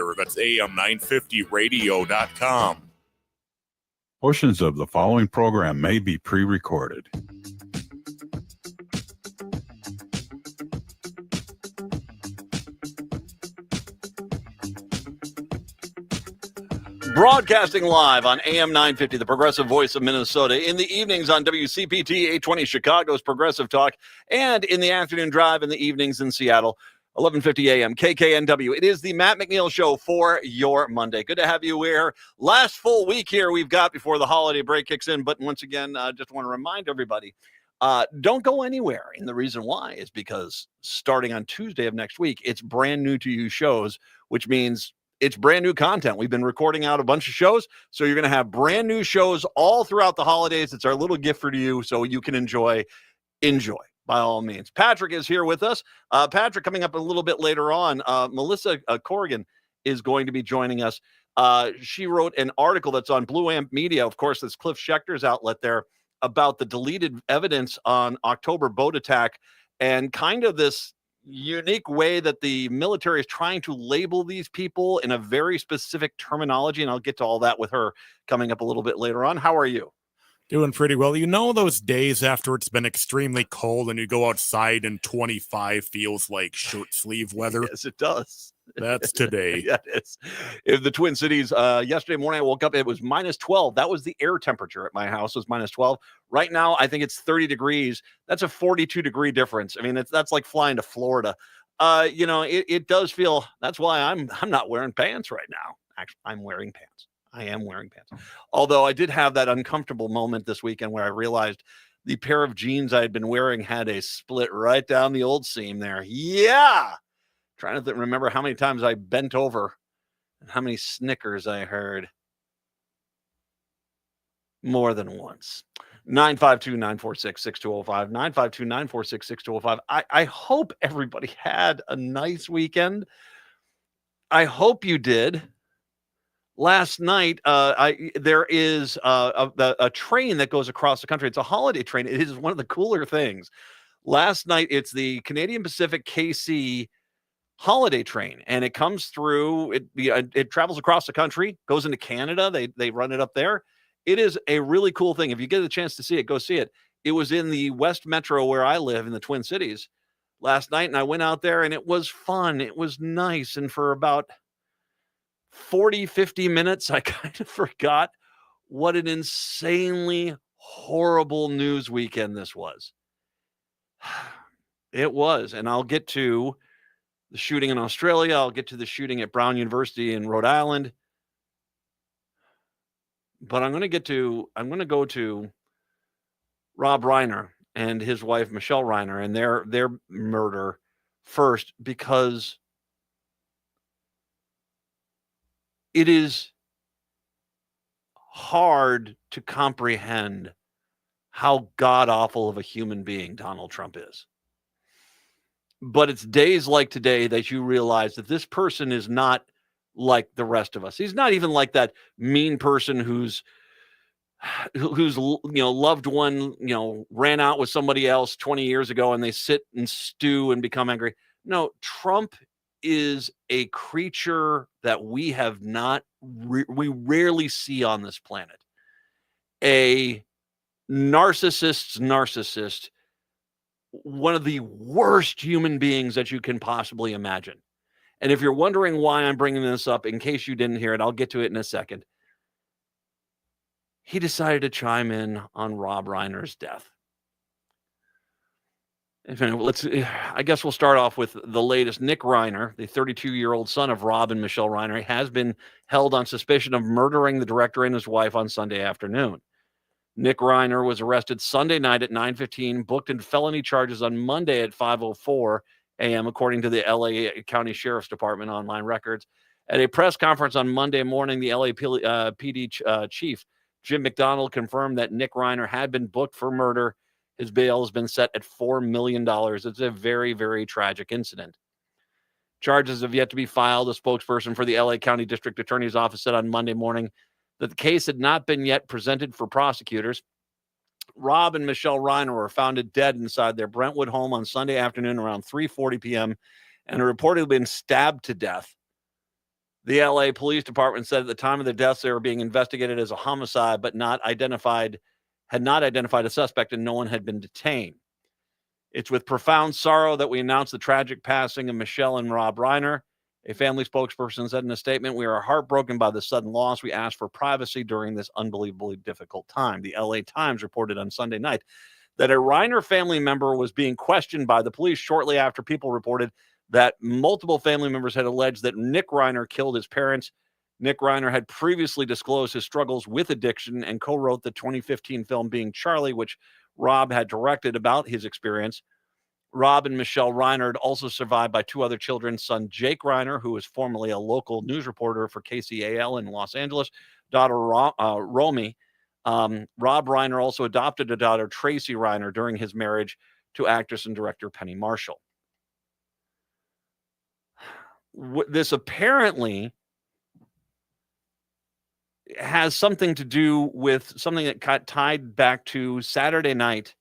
reminder, that's am950radio.com. Portions of the following program may be pre-recorded. Broadcasting live on AM 950, the progressive voice of Minnesota, in the evenings on WCPT 820 Chicago's Progressive Talk, and in the afternoon drive in the evenings in Seattle, 1150 AM KKNW. It is the Matt McNeil Show for your Monday. Good to have you here. Last full week here we've got before the holiday break kicks in, but once again, just want to remind everybody, don't go anywhere. And the reason why is because starting on Tuesday of next week, it's brand new to you shows, which means it's brand new content. We've been recording out a bunch of shows, so you're going to have brand new shows all throughout the holidays. It's our little gift for you, so you can enjoy by all means. Patrick is here with us. Patrick, coming up a little bit later on, Melissa Corrigan is going to be joining us. She wrote an article that's on Blue Amp Media, of course, that's Cliff Schecter's outlet there, about the deleted evidence on October boat attack and kind of this unique way that the military is trying to label these people in a very specific terminology. And I'll get to all that with her coming up a little bit later on. How are you? Doing pretty well. You know those days after it's been extremely cold and you go outside and 25 feels like shirt sleeve weather? Yes, it does. That's today. Yeah, it is. In the Twin Cities, yesterday morning I woke up, it was minus 12. That was the air temperature at my house, was minus 12. Right now, I think it's 30 degrees. That's a 42-degree difference. I mean, that's like flying to Florida. It does feel, that's why I'm not wearing pants right now. Actually, I'm wearing pants. I am wearing pants. Although I did have that uncomfortable moment this weekend where I realized the pair of jeans I had been wearing had a split right down the old seam there. Yeah. Trying to remember how many times I bent over and how many snickers I heard. More than once. 952-946-6205. 952-946-6205. I hope everybody had a nice weekend. I hope you did. Last night, there is a train that goes across the country. It's a holiday train. It is one of the cooler things. Last night, it's the Canadian Pacific KC holiday train, and it comes through. It travels across the country, goes into Canada. They run it up there. It is a really cool thing. If you get a chance to see it, go see it. It was in the West Metro where I live in the Twin Cities last night, and I went out there, and it was fun. It was nice, and for about 40-50 minutes, I kind of forgot what an insanely horrible news weekend this was. It was, and I'll get to the shooting in Australia. I'll get to the shooting at Brown University in Rhode Island. But I'm going to go to Rob Reiner and his wife, Michelle Reiner, and their murder first, because it is hard to comprehend how god-awful of a human being Donald Trump is. But it's days like today that you realize that this person is not like the rest of us. He's not even like that mean person whose loved one ran out with somebody else 20 years ago and they sit and stew and become angry. No, Trump is a creature that we have not we rarely see on this planet. A narcissist, one of the worst human beings that you can possibly imagine. And if you're wondering why I'm bringing this up, in case you didn't hear it, I'll get to it in a second. He decided to chime in on Rob Reiner's death. I guess we'll start off with the latest. Nick Reiner, the 32-year-old son of Rob and Michelle Reiner, has been held on suspicion of murdering the director and his wife on Sunday afternoon. Nick Reiner was arrested Sunday night at 9:15, booked in felony charges on Monday at 5:04 a.m., according to the LA County Sheriff's Department online records. At a press conference on Monday morning, the LA PD chief, Jim McDonald, confirmed that Nick Reiner had been booked for murder. His bail has been set at $4 million. It's a very, very tragic incident. Charges have yet to be filed. A spokesperson for the LA County District Attorney's Office said on Monday morning that the case had not been yet presented for prosecutors. Rob and Michelle Reiner were found dead inside their Brentwood home on Sunday afternoon around 3:40 p.m. and had reportedly been stabbed to death. The LA Police Department said at the time of the deaths, they were being investigated as a homicide, but had not identified a suspect, and no one had been detained. It's with profound sorrow that we announce the tragic passing of Michelle and Rob Reiner. A family spokesperson said in a statement, "We are heartbroken by the sudden loss. We ask for privacy during this unbelievably difficult time." The LA Times reported on Sunday night that a Reiner family member was being questioned by the police shortly after people reported that multiple family members had alleged that Nick Reiner killed his parents. Nick Reiner had previously disclosed his struggles with addiction and co-wrote the 2015 film Being Charlie, which Rob had directed about his experience. Rob and Michelle Reiner also survived by two other children, son Jake Reiner, who was formerly a local news reporter for KCAL in Los Angeles, daughter Romy. Rob Reiner also adopted a daughter, Tracy Reiner, during his marriage to actress and director Penny Marshall. This apparently has something to do with something that got tied back to Saturday night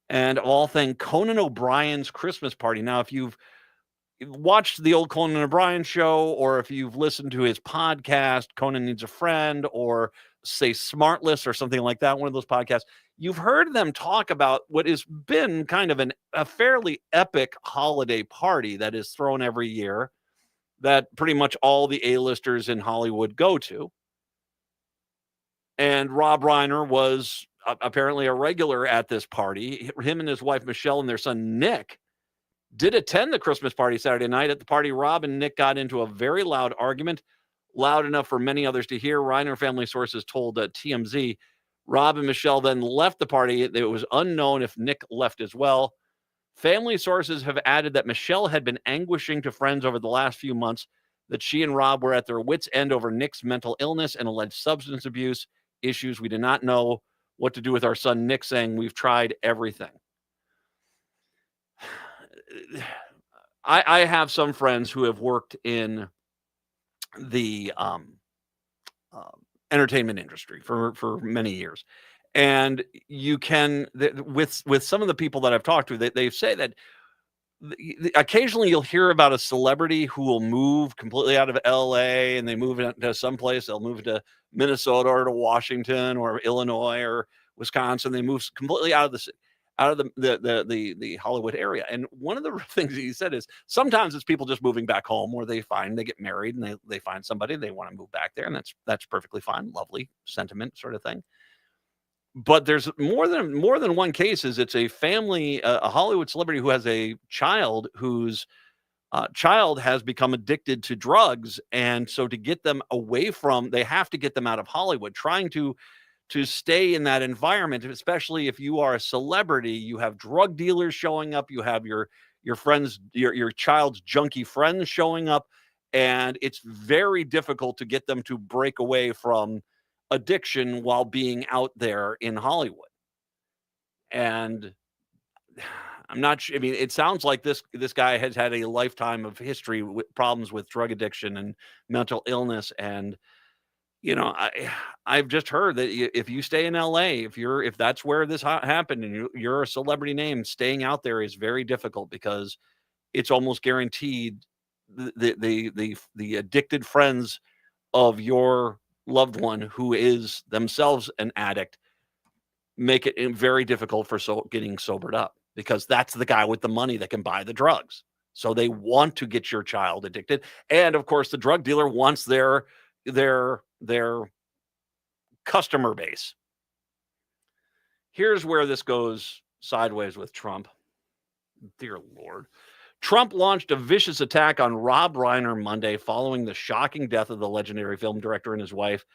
and of all things Conan O'Brien's Christmas party. Now, if you've watched the old Conan O'Brien show, or if you've listened to his podcast, Conan Needs a Friend, or say Smartless or something like that, one of those podcasts, you've heard them talk about what has been kind of a fairly epic holiday party that is thrown every year that pretty much all the A-listers in Hollywood go to. And Rob Reiner was apparently a regular at this party. Him and his wife, Michelle, and their son, Nick, did attend the Christmas party Saturday night. At the party, Rob and Nick got into a very loud argument, loud enough for many others to hear. Reiner family sources told TMZ. Rob and Michelle then left the party. It was unknown if Nick left as well. Family sources have added that Michelle had been anguishing to friends over the last few months, that she and Rob were at their wits' end over Nick's mental illness and alleged substance abuse issues. "We do not know what to do with our son Nick," saying, "We've tried everything." I have some friends who have worked in the entertainment industry for many years. And you can, with some of the people that I've talked to, they say that occasionally you'll hear about a celebrity who will move completely out of LA and they move to someplace. They'll move to Minnesota or to Washington or Illinois or Wisconsin. They move completely out of the Hollywood area. And one of the things he said is sometimes it's people just moving back home, or they get married and they find somebody, they want to move back there, and that's perfectly fine. Lovely sentiment sort of thing. But there's more than one case. It's a family, a Hollywood celebrity who has a child whose child has become addicted to drugs. And so to get them away from, they have to get them out of Hollywood, trying to stay in that environment, especially if you are a celebrity. You have drug dealers showing up, you have your friends, your child's junkie friends showing up, and it's very difficult to get them to break away from addiction while being out there in Hollywood. And I'm not sure. I mean, it sounds like this guy has had a lifetime of history with problems with drug addiction and mental illness. And I've just heard that if you stay in LA, if that's where this happened and you're a celebrity name, staying out there is very difficult, because it's almost guaranteed the addicted friends of your loved one who is themselves an addict make it very difficult for getting sobered up, because that's the guy with the money that can buy the drugs. So they want to get your child addicted. And of course, the drug dealer wants their customer base. Here's where this goes sideways with Trump. Dear Lord. Trump launched a vicious attack on Rob Reiner Monday following the shocking death of the legendary film director and his wife.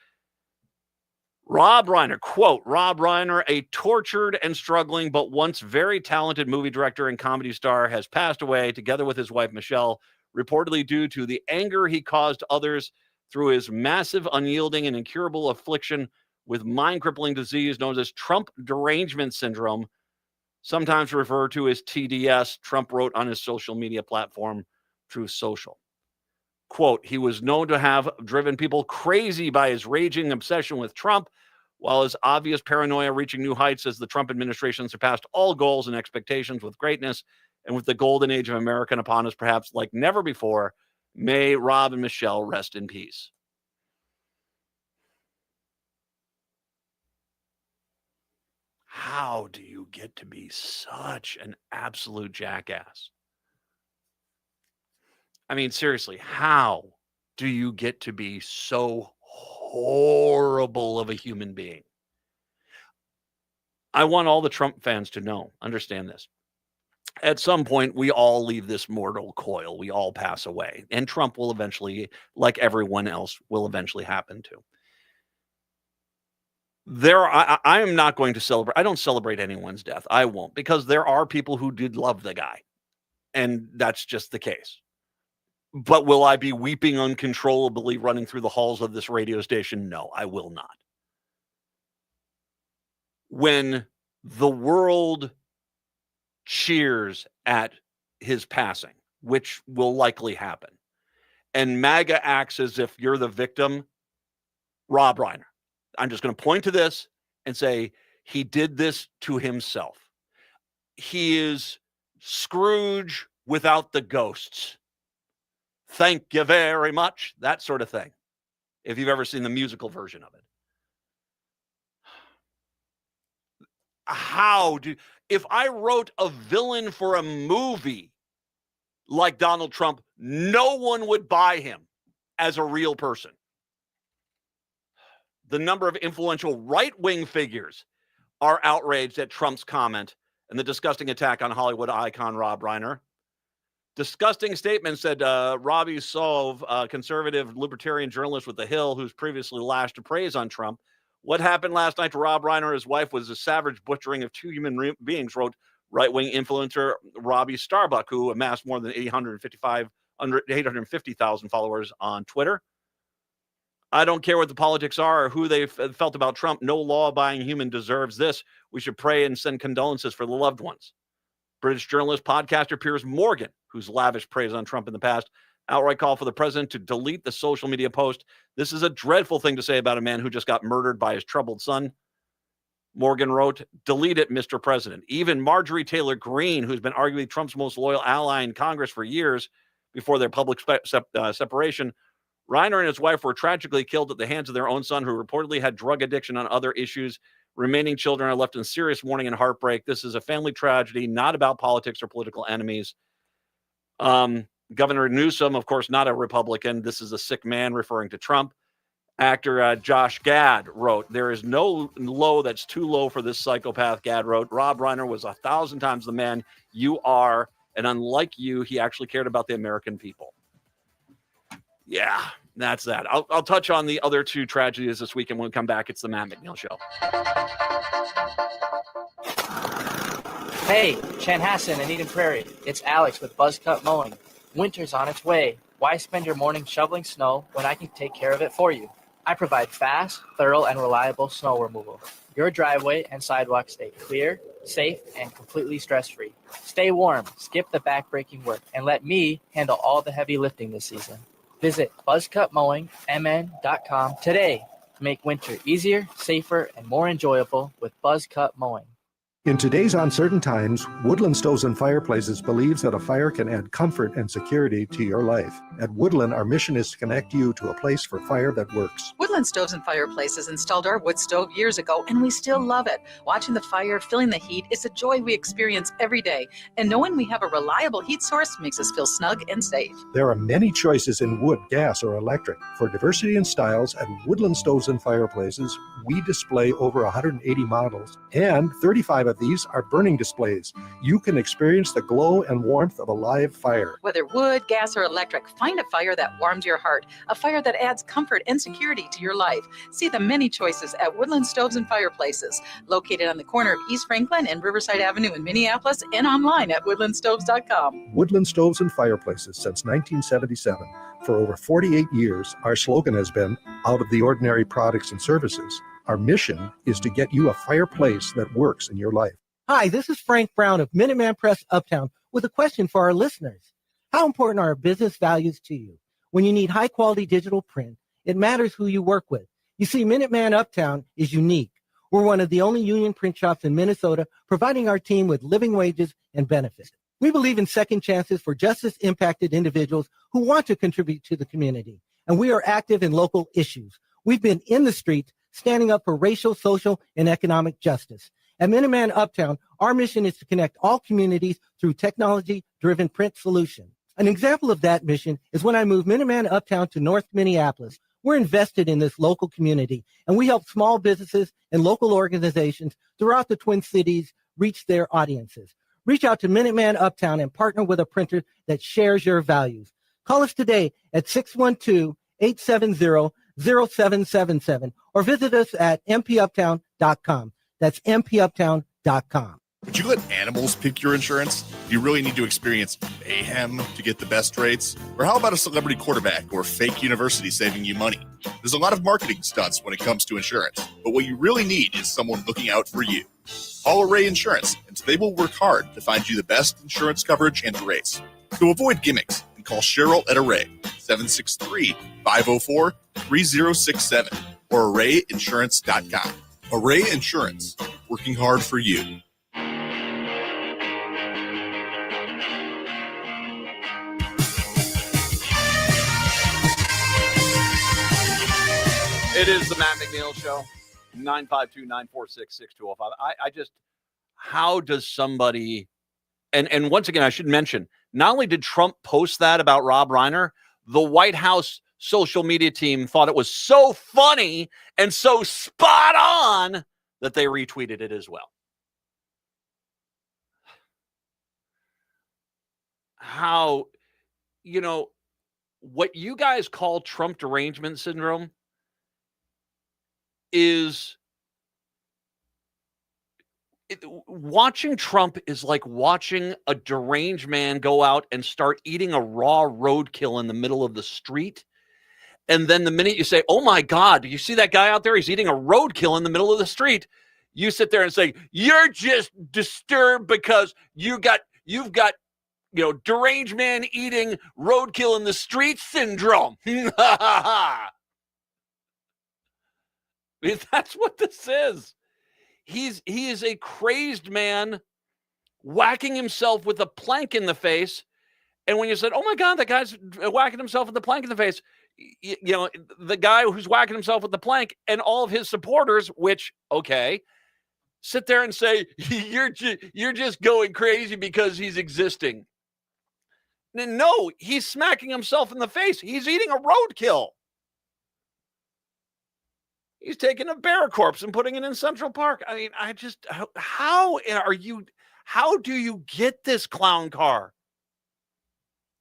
Rob Reiner, quote, "Rob Reiner, a tortured and struggling but once very talented movie director and comedy star, has passed away together with his wife Michelle, reportedly due to the anger he caused others through his massive, unyielding, and incurable affliction with mind-crippling disease known as Trump derangement syndrome, sometimes referred to as TDS," Trump wrote on his social media platform, Truth Social. Quote, "He was known to have driven people crazy by his raging obsession with Trump, while his obvious paranoia reaching new heights as the Trump administration surpassed all goals and expectations with greatness, and with the golden age of America upon us perhaps like never before, May Rob and Michelle rest in peace. How do you get to be such an absolute jackass? I mean, seriously, how do you get to be so horrible of a human being? I want all the Trump fans to know, understand this. At some point, we all leave this mortal coil. We all pass away. And Trump will eventually, like everyone else, will eventually happen to. I am not going to celebrate. I don't celebrate anyone's death. I won't, because there are people who did love the guy. And that's just the case. But will I be weeping uncontrollably running through the halls of this radio station? No, I will not. When the world cheers at his passing, which will likely happen, and MAGA acts as if you're the victim, Rob Reiner, I'm just going to point to this and say he did this to himself. He is Scrooge without the ghosts. Thank you very much. That sort of thing. If you've ever seen the musical version of it. If I wrote a villain for a movie like Donald Trump, no one would buy him as a real person. The number of influential right-wing figures are outraged at Trump's comment and the disgusting attack on Hollywood icon Rob Reiner. Disgusting statement, said Robbie Sove, conservative libertarian journalist with The Hill, who's previously lashed praise on Trump. What happened last night to Rob Reiner and his wife was a savage butchering of two human beings, wrote right-wing influencer Robbie Starbuck, who amassed more than 850,000 followers on Twitter. I don't care what the politics are or who they felt about Trump. No law-abiding human deserves this. We should pray and send condolences for the loved ones. British journalist, podcaster Piers Morgan, who's lavished praise on Trump in the past, outright call for the president to delete the social media post. This is a dreadful thing to say about a man who just got murdered by his troubled son. Morgan wrote, delete it, Mr. President. Even Marjorie Taylor Greene, who's been arguably Trump's most loyal ally in Congress for years before their public separation, Reiner and his wife were tragically killed at the hands of their own son, who reportedly had drug addiction and other issues. Remaining children are left in serious mourning and heartbreak. This is a family tragedy, not about politics or political enemies. Governor Newsom, of course, not a Republican. This is a sick man, referring to Trump. Actor Josh Gad wrote, there is no low that's too low for this psychopath. Gad wrote, Rob Reiner was 1,000 times the man you are, and unlike you, he actually cared about the American people. Yeah, that's that. I'll touch on the other two tragedies this weekend when we come back. It's the Matt McNeil Show. Hey, Chanhassen and Eden Prairie. It's Alex with Buzzcut Mowing. Winter's on its way. Why spend your morning shoveling snow when I can take care of it for you? I provide fast, thorough, and reliable snow removal. Your driveway and sidewalk stay clear, safe, and completely stress-free. Stay warm, skip the back-breaking work, and let me handle all the heavy lifting this season. Visit buzzcutmowingmn.com today to make winter easier, safer, and more enjoyable with Buzzcut Mowing. In today's uncertain times, Woodland Stoves and Fireplaces believes that a fire can add comfort and security to your life. At Woodland, our mission is to connect you to a place for fire that works. Woodland Stoves and Fireplaces installed our wood stove years ago, and we still love it. Watching the fire, feeling the heat is a joy we experience every day. And knowing we have a reliable heat source makes us feel snug and safe. There are many choices in wood, gas, or electric. For diversity in styles, at Woodland Stoves and Fireplaces, we display over 180 models, and 35 of these are burning displays. You can experience the glow and warmth of a live fire. Whether wood, gas, or electric, find a fire that warms your heart, a fire that adds comfort and security to your life. See the many choices at Woodland Stoves and Fireplaces, located on the corner of East Franklin and Riverside Avenue in Minneapolis, and online at woodlandstoves.com. Woodland Stoves and Fireplaces since 1977. For over 48 years, our slogan has been, out of the ordinary products and services. Our mission is to get you a fireplace that works in your life. Hi, this is Frank Brown of Minuteman Press Uptown with a question for our listeners. How important are business values to you? When you need high-quality digital print, it matters who you work with. You see, Minuteman Uptown is unique. We're one of the only union print shops in Minnesota providing our team with living wages and benefits. We believe in second chances for justice-impacted individuals who want to contribute to the community, and we are active in local issues. We've been in the streets standing up for racial, social, and economic justice. At Minuteman Uptown, our mission is to connect all communities through technology-driven print solutions. An example of that mission is when I moved Minuteman Uptown to North Minneapolis. We're invested in this local community, and we help small businesses and local organizations throughout the Twin Cities reach their audiences. Reach out to Minuteman Uptown and partner with a printer that shares your values. Call us today at 612-870-0777 or visit us at mpuptown.com. That's mpuptown.com. Would you let animals pick your insurance? Do you really need to experience mayhem to get the best rates? Or how about a celebrity quarterback or fake university saving you money? There's a lot of marketing stunts when it comes to insurance, but what you really need is someone looking out for you. Call Array Insurance, and they will work hard to find you the best insurance coverage and rates. So avoid gimmicks and call Cheryl at Array, 763-504-3067 or arrayinsurance.com. Array Insurance, working hard for you. It is the Matt McNeil Show, 952-946-6205. I just, how does somebody, and once again, I should mention, not only did Trump post that about Rob Reiner, the White House social media team thought it was so funny and so spot on that they retweeted it as well. How, what you guys call Trump derangement syndrome is watching Trump is like watching a deranged man go out and start eating a raw roadkill in the middle of the street. And then the minute you say, oh my God, do you see that guy out there? He's eating a roadkill in the middle of the street. You sit there and say, you're just disturbed because you've got, deranged man eating roadkill in the street syndrome. That's what this is. He is a crazed man whacking himself with a plank in the face. And when you said, oh my God, that guy's whacking himself with the plank in the face, the guy who's whacking himself with the plank and all of his supporters, which, okay, sit there and say, you're just going crazy because he's existing. No, he's smacking himself in the face. He's eating a roadkill. He's taking a bear corpse and putting it in Central Park. I mean, how do you get this clown car?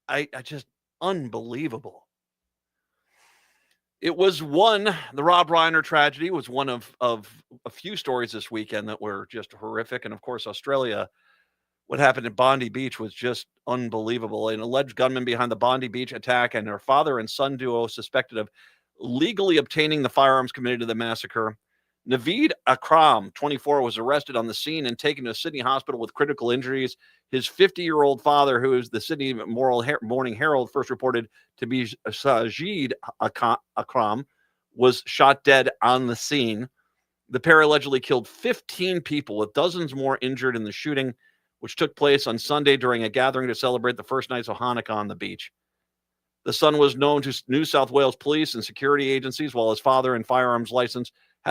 I just, unbelievable. It was the Rob Reiner tragedy was one of a few stories this weekend that were just horrific. And of course, Australia, what happened at Bondi Beach was just unbelievable. An alleged gunman behind the Bondi Beach attack and her father and son duo suspected of legally obtaining the firearms committed to the massacre. Naveed Akram, 24, was arrested on the scene and taken to a Sydney hospital with critical injuries. His 50-year-old father, who is the Sydney Morning Herald first reported to be Sajid Akram, was shot dead on the scene. The pair allegedly killed 15 people, with dozens more injured in the shooting, which took place on Sunday during a gathering to celebrate the first nights of Hanukkah on the beach. The son was known to New South Wales police and security agencies, while his father had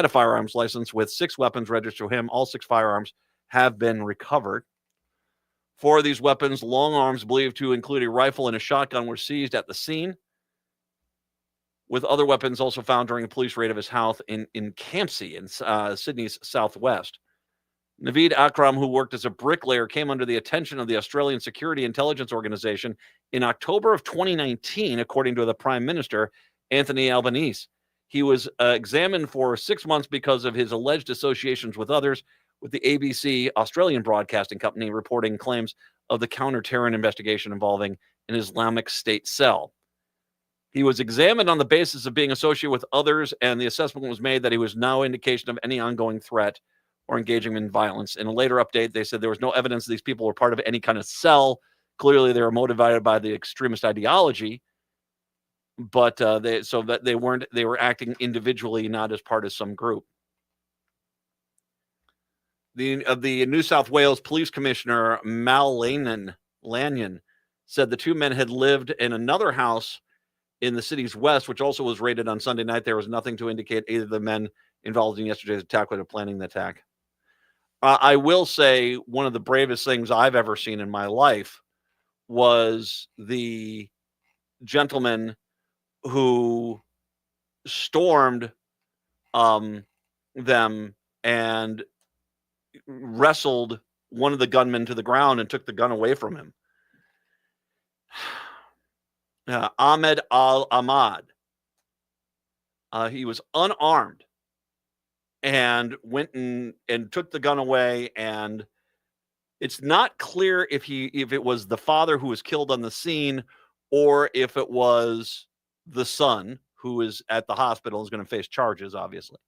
a firearms license with 6 weapons registered to him. All 6 firearms have been recovered. 4 of these weapons, long arms believed to include a rifle and a shotgun, were seized at the scene, with other weapons also found during a police raid of his house in Campsie in Sydney's southwest. Naveed Akram, who worked as a bricklayer, came under the attention of the Australian Security Intelligence Organization in October of 2019, according to the Prime Minister, Anthony Albanese. He was examined for 6 months because of his alleged associations with others, with the ABC Australian Broadcasting Company reporting claims of the counter-terror investigation involving an Islamic State cell. He was examined on the basis of being associated with others, and the assessment was made that he was no indication of any ongoing threat or engaging in violence. In a later update, they said there was no evidence these people were part of any kind of cell. Clearly, they were motivated by the extremist ideology, but they were acting individually, not as part of some group. The New South Wales Police Commissioner Mal Lanen Lanyon, said the two men had lived in another house in the city's west, which also was raided on Sunday night. There was nothing to indicate either of the men involved in yesterday's attack would have planning the attack. I will say one of the bravest things I've ever seen in my life was the gentleman who stormed them and wrestled one of the gunmen to the ground and took the gun away from him. Ahmed Al-Ahmad. He was unarmed and went and took the gun away, and it's not clear if it was the father who was killed on the scene or if it was the son who is at the hospital and is going to face charges, obviously.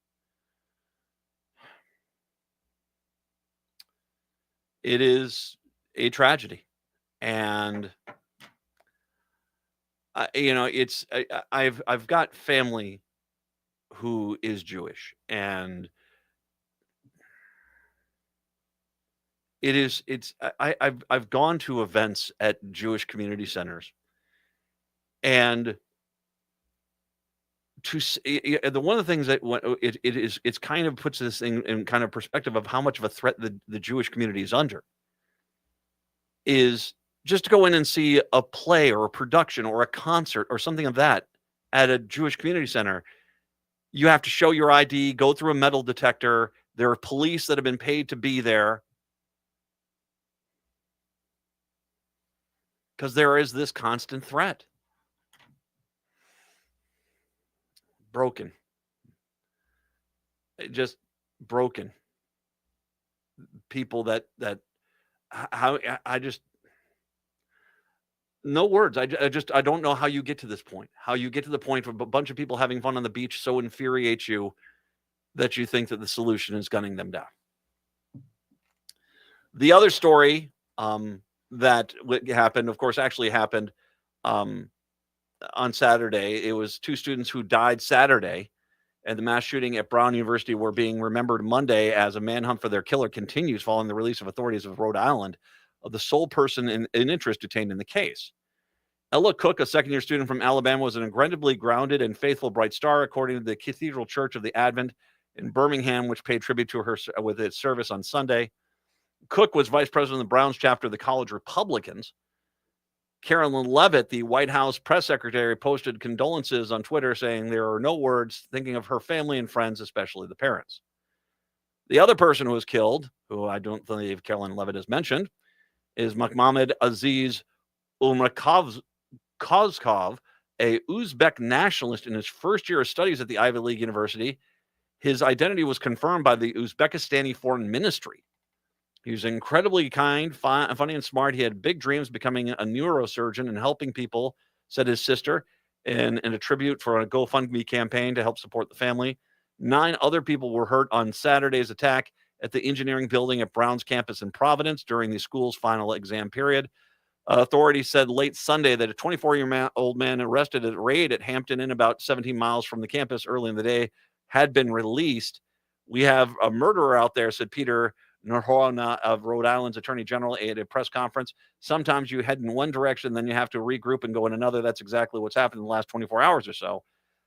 It is a tragedy. And I've got family who is Jewish, and I've gone to events at Jewish community centers, and one of the things that it's kind of puts this thing in kind of perspective of how much of a threat the Jewish community is under is just to go in and see a play or a production or a concert or something of that at a Jewish community center. You have to show your ID, go through a metal detector. There are police that have been paid to be there because there is this constant threat. Broken. Just broken. People that how I just no words. I don't know how you get to this point. How you get to the point of a bunch of people having fun on the beach so infuriates you that you think that the solution is gunning them down. The other story that happened, of course, actually happened on Saturday. It was two students who died Saturday, and the mass shooting at Brown University were being remembered Monday as a manhunt for their killer continues following the release of authorities of Rhode Island of the sole person in interest detained in the case. Ella Cook, a second-year student from Alabama, was an incredibly grounded and faithful bright star, according to the Cathedral Church of the Advent in Birmingham, which paid tribute to her with its service on Sunday. Cook was vice president of the Browns chapter of the College Republicans. Carolyn Levitt, the White House press secretary, posted condolences on Twitter saying there are no words, thinking of her family and friends, especially the parents. The other person who was killed, who I don't believe Carolyn Levitt has mentioned, is Mohammad Aziz Umarkovskov, a Uzbek nationalist in his first year of studies at the Ivy League University. His identity was confirmed by the Uzbekistani Foreign Ministry. He was incredibly kind, funny, and smart. He had big dreams becoming a neurosurgeon and helping people, said his sister, in a tribute for a GoFundMe campaign to help support the family. 9 other people were hurt on Saturday's attack at the engineering building at Brown's campus in Providence during the school's final exam period. Authorities said late Sunday that a 24-year-old man arrested at a raid at Hampton Inn about 17 miles from the campus early in the day had been released. We have a murderer out there, said Peter Norhona of Rhode Island's Attorney General at a press conference. Sometimes you head in one direction, then you have to regroup and go in another. That's exactly what's happened in the last 24 hours or so.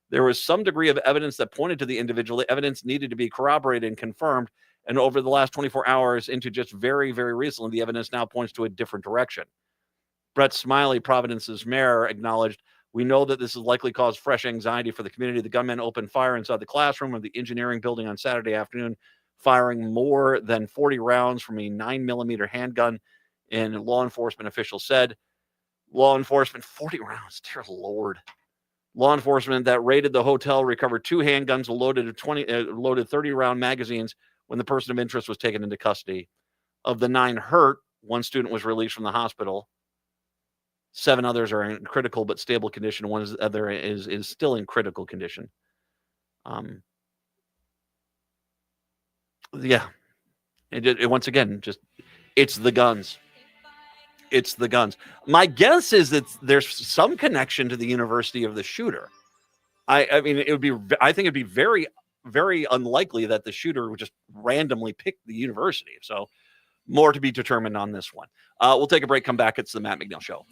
There was some degree of evidence that pointed to the individual. The evidence needed to be corroborated and confirmed. And over the last 24 hours into just very, very recently, the evidence now points to a different direction. Brett Smiley, Providence's mayor, acknowledged, "We know that this has likely caused fresh anxiety for the community. The gunman opened fire inside the classroom of the engineering building on Saturday afternoon, firing more than 40 rounds from a 9mm handgun," and law enforcement officials said. Law enforcement, 40 rounds, dear Lord. Law enforcement that raided the hotel recovered 2 handguns loaded 30-round magazines when the person of interest was taken into custody. Of the 9 hurt, 1 student was released from the hospital. 7 others are in critical but stable condition. One other is still in critical condition. Yeah. Once again, just it's the guns. It's the guns. My guess is that there's some connection to the university of the shooter. I mean, I think it'd be very, very unlikely that the shooter would just randomly pick the university. So More to be determined on this one. We'll take a break, come back. It's the Matt McNeil Show.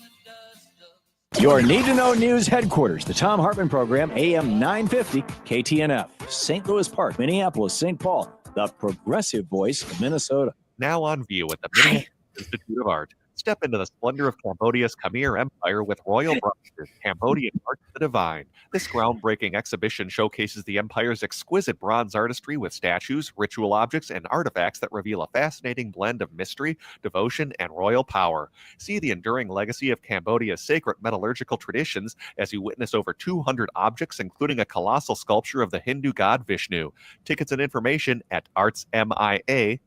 Your need-to-know news headquarters, the Tom Hartman Program, AM 950, KTNF, St. Louis Park, Minneapolis, St. Paul, the progressive voice of Minnesota. Now on view at the Minneapolis Institute of Art. Step into the splendor of Cambodia's Khmer Empire with Royal Brushes, Cambodian Art of the Divine. This groundbreaking exhibition showcases the empire's exquisite bronze artistry with statues, ritual objects, and artifacts that reveal a fascinating blend of mystery, devotion, and royal power. See the enduring legacy of Cambodia's sacred metallurgical traditions as you witness over 200 objects, including a colossal sculpture of the Hindu god Vishnu. Tickets and information at artsmia.org.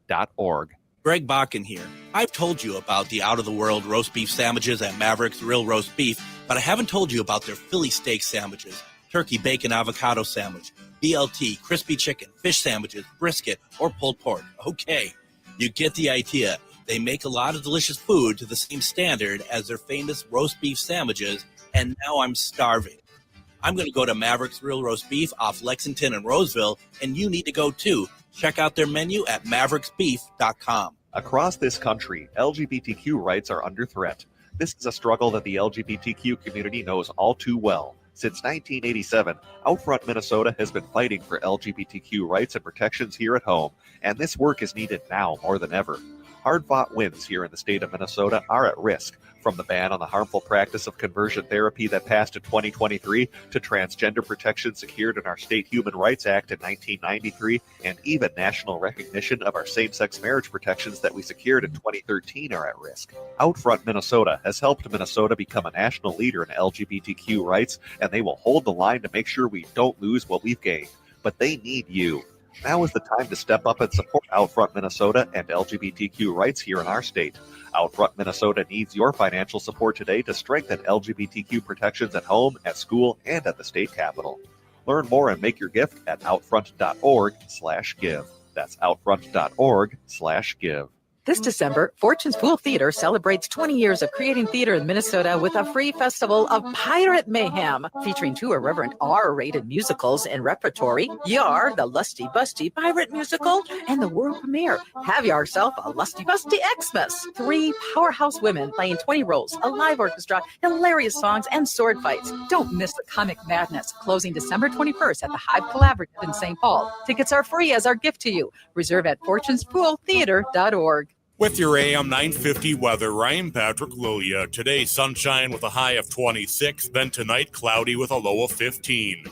Greg Bakken here. I've told you about the out-of-the-world roast beef sandwiches at Maverick's Real Roast Beef, but I haven't told you about their Philly steak sandwiches, turkey bacon avocado sandwich, BLT, crispy chicken, fish sandwiches, brisket, or pulled pork. Okay, you get the idea. They make a lot of delicious food to the same standard as their famous roast beef sandwiches, and now I'm starving. I'm going to go to Maverick's Real Roast Beef off Lexington and Roseville, and you need to go too. Check out their menu at mavericksbeef.com. Across this country, LGBTQ rights are under threat. This is a struggle that the LGBTQ community knows all too well. Since 1987, Outfront Minnesota has been fighting for LGBTQ rights and protections here at home, and this work is needed now more than ever. Hard-fought wins here in the state of Minnesota are at risk, from the ban on the harmful practice of conversion therapy that passed in 2023 to transgender protection secured in our State Human Rights Act in 1993, and even national recognition of our same-sex marriage protections that we secured in 2013 are at risk. Outfront Minnesota has helped Minnesota become a national leader in LGBTQ rights, and they will hold the line to make sure we don't lose what we've gained. But they need you. Now is the time to step up and support Outfront Minnesota and LGBTQ rights here in our state. Outfront Minnesota needs your financial support today to strengthen LGBTQ protections at home, at school, and at the state capitol. Learn more and make your gift at outfront.org/give. That's outfront.org/give. This December, Fortune's Pool Theater celebrates 20 years of creating theater in Minnesota with a free festival of Pirate Mayhem, featuring two irreverent R-rated musicals in repertory, Yar, the Lusty Busty Pirate Musical, and the world premiere, Have Yourself a Lusty Busty Xmas. 3 powerhouse women playing 20 roles, a live orchestra, hilarious songs, and sword fights. Don't miss the comic madness, closing December 21st at the Hive Collaborative in St. Paul. Tickets are free as our gift to you. Reserve at fortunespooltheater.org. With your AM 950 weather, I'm Patrick Lilia. Today, sunshine with a high of 26, then tonight, cloudy with a low of 15.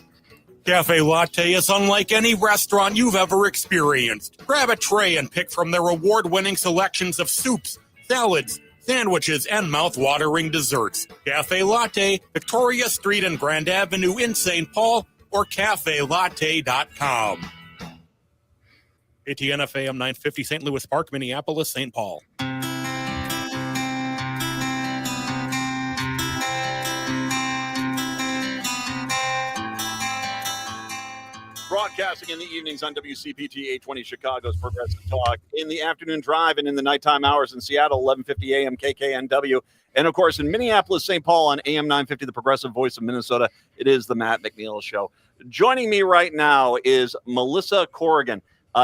Cafe Latte is unlike any restaurant you've ever experienced. Grab a tray and pick from their award-winning selections of soups, salads, sandwiches, and mouth-watering desserts. Cafe Latte, Victoria Street and Grand Avenue in St. Paul, or cafelatte.com. ATNF AM 950, St. Louis Park, Minneapolis, St. Paul. Broadcasting in the evenings on WCPT 820 Chicago's Progressive Talk, in the afternoon drive and in the nighttime hours in Seattle, 1150 AM KKNW. And, of course, in Minneapolis, St. Paul on AM 950, the Progressive Voice of Minnesota, it is the Matt McNeil Show. Joining me right now is Melissa Corrigan.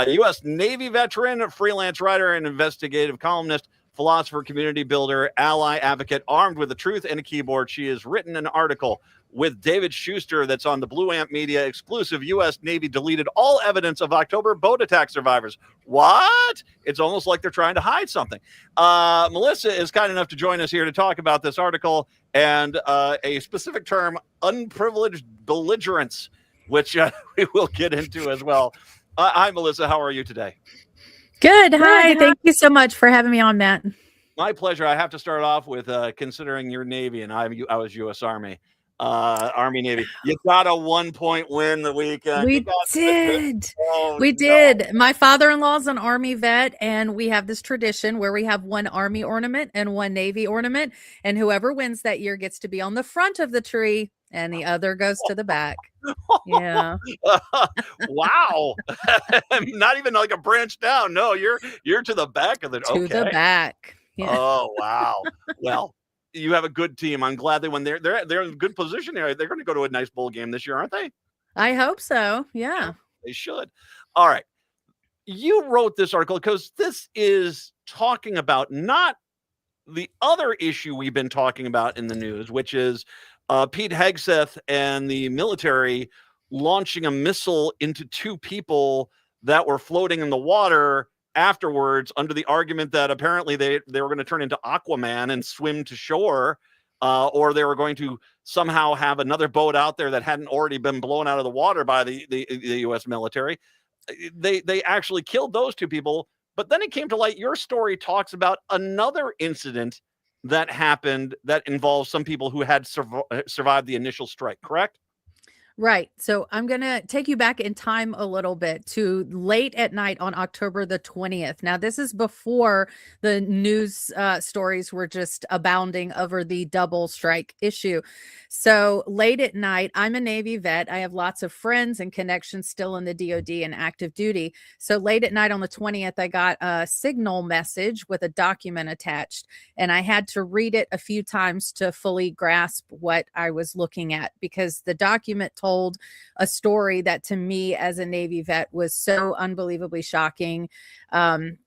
U.S. Navy veteran, freelance writer, and investigative columnist, philosopher, community builder, ally advocate, armed with a truth and a keyboard. She has written an article with David Schuster that's on the Blue Amp Media exclusive. U.S. Navy deleted all evidence of October boat attack survivors. What? It's almost like they're trying to hide something. Melissa is kind enough to join us here to talk about this article and a specific term, unprivileged belligerence, which we will get into as well. Hi, Melissa. How are you today? Good. Hi. Thank you so much for having me on, Matt. My pleasure. I have to start off with considering your Navy, and I was U.S. Army, Navy. You got a 1-point win the weekend. We did. We did. My father-in-law's an Army vet, and we have this tradition where we have one Army ornament and one Navy ornament, and whoever wins that year gets to be on the front of the tree, and the other goes to the back. Yeah. Wow. Not even like a branch down. No, you're to the back of the to the back. Yeah. Oh, wow. Well, you have a good team. I'm glad they won. They're in a good position here. They're going to go to a nice bowl game this year, aren't they? I hope so. Yeah. They should. All right. you wrote this article because this is talking about not the other issue we've been talking about in the news, which is Pete Hegseth and the military launching a missile into two people that were floating in the water afterwards, under the argument that apparently they were going to turn into Aquaman and swim to shore, or they were going to somehow have another boat out there that hadn't already been blown out of the water by the U.S. military. They actually killed those two people. But then it came to light, your story talks about another incident that happened that involves some people who had survived the initial strike, correct? Right. So I'm going to take you back in time a little bit to late at night on October the 20th. Now, this is before the news stories were just abounding over the double strike issue. So late at night, I'm a Navy vet. I have lots of friends and connections still in the DoD and active duty. So late at night on the 20th, I got a signal message with a document attached, and I had to read it a few times to fully grasp what I was looking at, because the document told a story that to me as a Navy vet was so unbelievably shocking.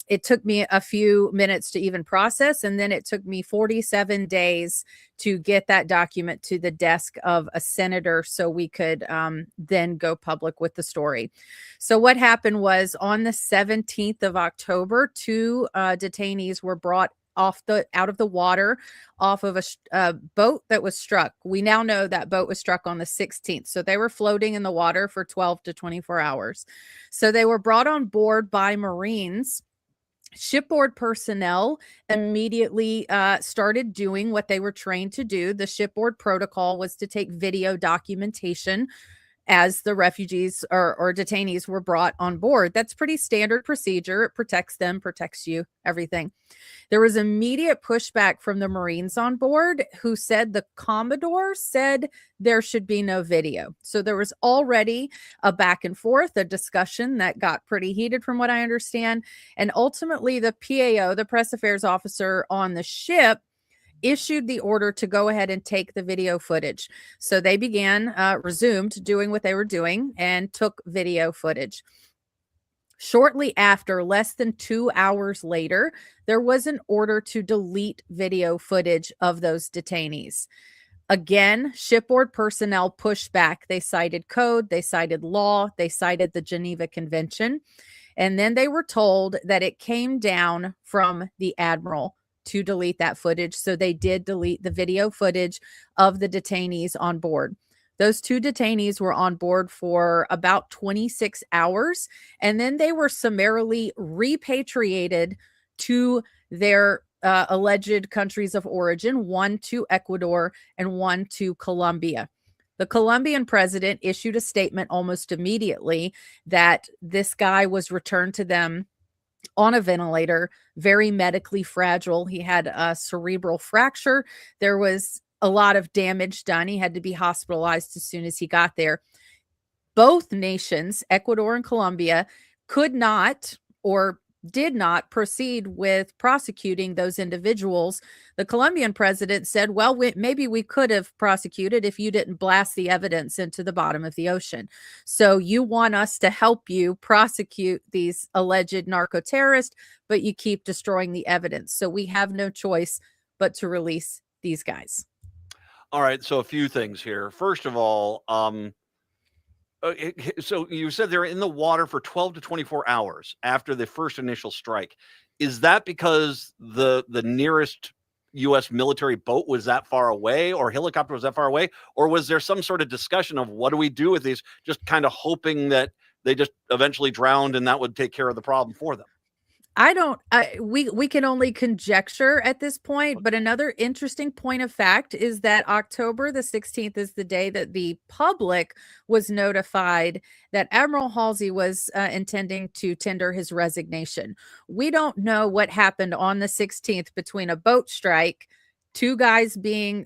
It took me a few minutes to even process, and then it took me 47 days to get that document to the desk of a senator so we could then go public with the story. So what happened was, on the 17th of October, two detainees were brought out of the water off of a boat that was struck. We now know that boat was struck on the 16th. So they were floating in the water for 12 to 24 hours. So they were brought on board by Marines. Shipboard personnel immediately started doing what they were trained to do. The shipboard protocol was to take video documentation as the refugees or detainees were brought on board. That's pretty standard procedure. It protects them, protects you, everything. There was immediate pushback from the Marines on board, who said the Commodore said there should be no video. So there was already a back and forth, a discussion that got pretty heated from what I understand. And ultimately the PAO, the press affairs officer on the ship, issued the order to go ahead and take the video footage. So they resumed doing what they were doing and took video footage. Shortly after, less than 2 hours later, there was an order to delete video footage of those detainees. Again, shipboard personnel pushed back. They cited code, they cited law, they cited the Geneva Convention. And then they were told that it came down from the admiral to delete that footage. So they did delete the video footage of the detainees on board. Those two detainees were on board for about 26 hours, and then they were summarily repatriated to their alleged countries of origin, one to Ecuador and one to Colombia. The Colombian president issued a statement almost immediately that this guy was returned to them on a ventilator, very medically fragile. He had a cerebral fracture. There was a lot of damage done. He had to be hospitalized as soon as he got there. Both nations, Ecuador and Colombia, could not or did not proceed with prosecuting those individuals. The Colombian president said, well, maybe we could have prosecuted if you didn't blast the evidence into the bottom of the ocean. So you want us to help you prosecute these alleged narco-terrorists, but you keep destroying the evidence. So we have no choice but to release these guys. All right. So a few things here. First of all, so you said they're in the water for 12 to 24 hours after the first initial strike. Is that because the nearest U.S. military boat was that far away, or helicopter was that far away? Or was there some sort of discussion of what do we do with these, just kind of hoping that they just eventually drowned and that would take care of the problem for them? We can only conjecture at this point, but another interesting point of fact is that October the 16th is the day that the public was notified that Admiral Halsey was intending to tender his resignation. We don't know what happened on the 16th between a boat strike, two guys being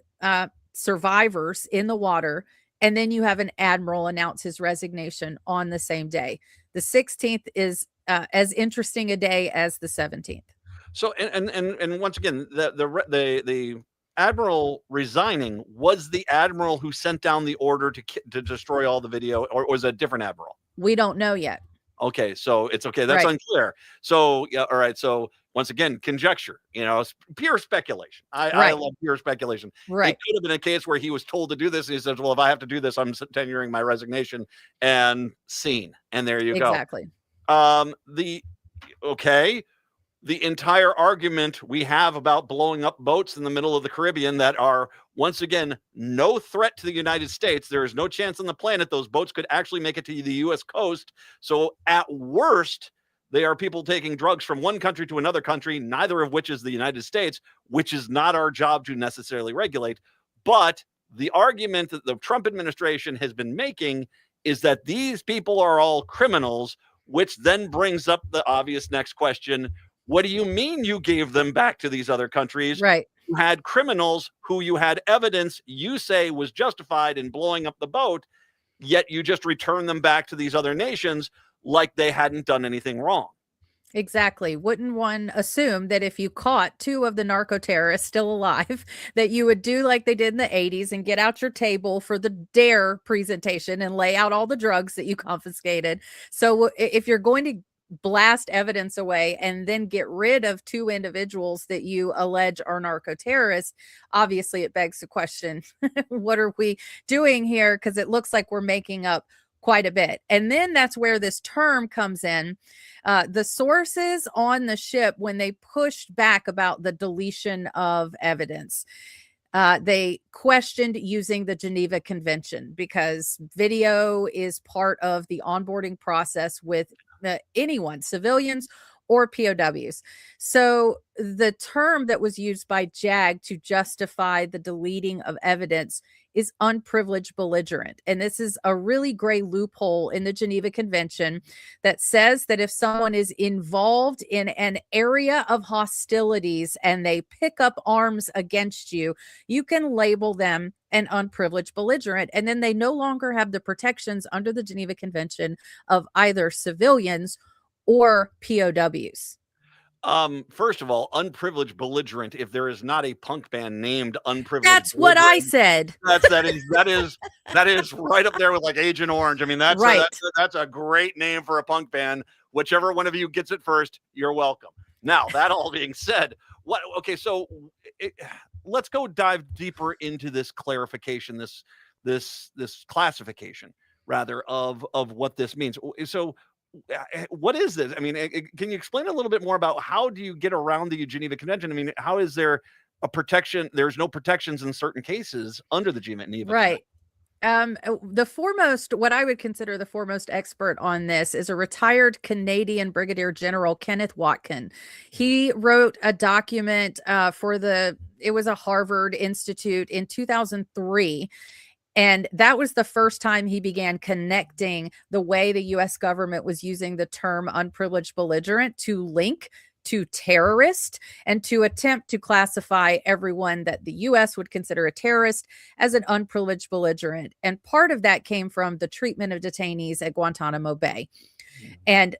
survivors in the water, and then you have an admiral announce his resignation on the same day. The 16th is as interesting a day as the 17th. So, and once again, the admiral resigning was the admiral who sent down the order to destroy all the video, or was it a different admiral? We don't know yet. Okay, so it's okay. That's Right. unclear. So yeah, all right. So once again, conjecture. It's pure speculation. I Right. love pure speculation. It Right. could have been a case where he was told to do this, and he says, "Well, if I have to do this, I'm tendering my resignation." And scene. And there you go. Exactly. The okay. The entire argument we have about blowing up boats in the middle of the Caribbean that are, once again, no threat to the United States. There is no chance on the planet those boats could actually make it to the U.S. coast. So at worst, they are people taking drugs from one country to another country, neither of which is the United States, which is not our job to necessarily regulate. But the argument that the Trump administration has been making is that these people are all criminals, which then brings up the obvious next question. What do you mean you gave them back to these other countries? Right. You had criminals who you had evidence you say was justified in blowing up the boat, yet you just return them back to these other nations like they hadn't done anything wrong. Exactly. Wouldn't one assume that if you caught two of the narco terrorists still alive, that you would do like they did in the 80s and get out your table for the DARE presentation and lay out all the drugs that you confiscated? So if you're going to blast evidence away and then get rid of two individuals that you allege are narco terrorists, obviously it begs the question, what are we doing here? Because it looks like we're making up quite a bit. And then that's where this term comes in. The sources on the ship, when they pushed back about the deletion of evidence, they questioned using the Geneva Convention because video is part of the onboarding process with anyone, civilians or POWs. So the term that was used by JAG to justify the deleting of evidence is unprivileged belligerent. And this is a really gray loophole in the Geneva Convention that says that if someone is involved in an area of hostilities and they pick up arms against you, you can label them an unprivileged belligerent. And then they no longer have the protections under the Geneva Convention of either civilians or POWs. First of all, unprivileged belligerent, if there is not a punk band named Unprivileged That's what I Belligerent, said. that is right up there with like Agent Orange. I mean, that's Right. that's a great name for a punk band. Whichever one of you gets it first, you're welcome. Now, that all being said, let's go dive deeper into this clarification, this classification rather of what this means. So what is this? I mean, can you explain a little bit more about how do you get around the Geneva Convention? I mean, how is there a protection? There's no protections in certain cases under the Geneva. Right. What I would consider the foremost expert on this is a retired Canadian Brigadier General, Kenneth Watkin. He wrote a document it was a Harvard Institute in 2003. And that was the first time he began connecting the way the U.S. government was using the term unprivileged belligerent to link to terrorist and to attempt to classify everyone that the U.S. would consider a terrorist as an unprivileged belligerent. And part of that came from the treatment of detainees at Guantanamo Bay. And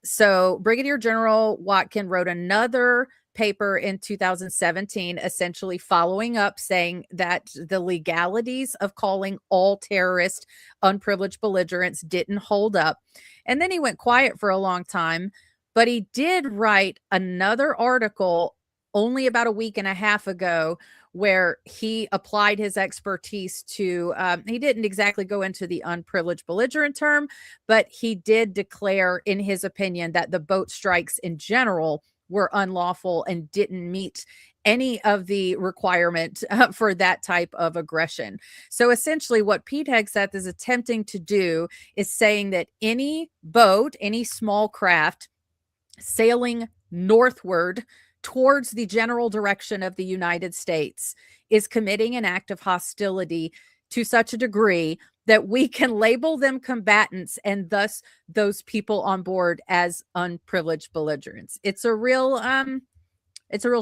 so Brigadier General Watkin wrote another paper in 2017, essentially following up, saying that the legalities of calling all terrorists unprivileged belligerents didn't hold up. And then he went quiet for a long time, but he did write another article only about a week and a half ago where he applied his expertise to, he didn't exactly go into the unprivileged belligerent term, but he did declare in his opinion that the boat strikes in general were unlawful and didn't meet any of the requirement for that type of aggression. So essentially what Pete Hegseth is attempting to do is saying that any boat, any small craft sailing northward towards the general direction of the United States is committing an act of hostility to such a degree that we can label them combatants and thus those people on board as unprivileged belligerents. It's a real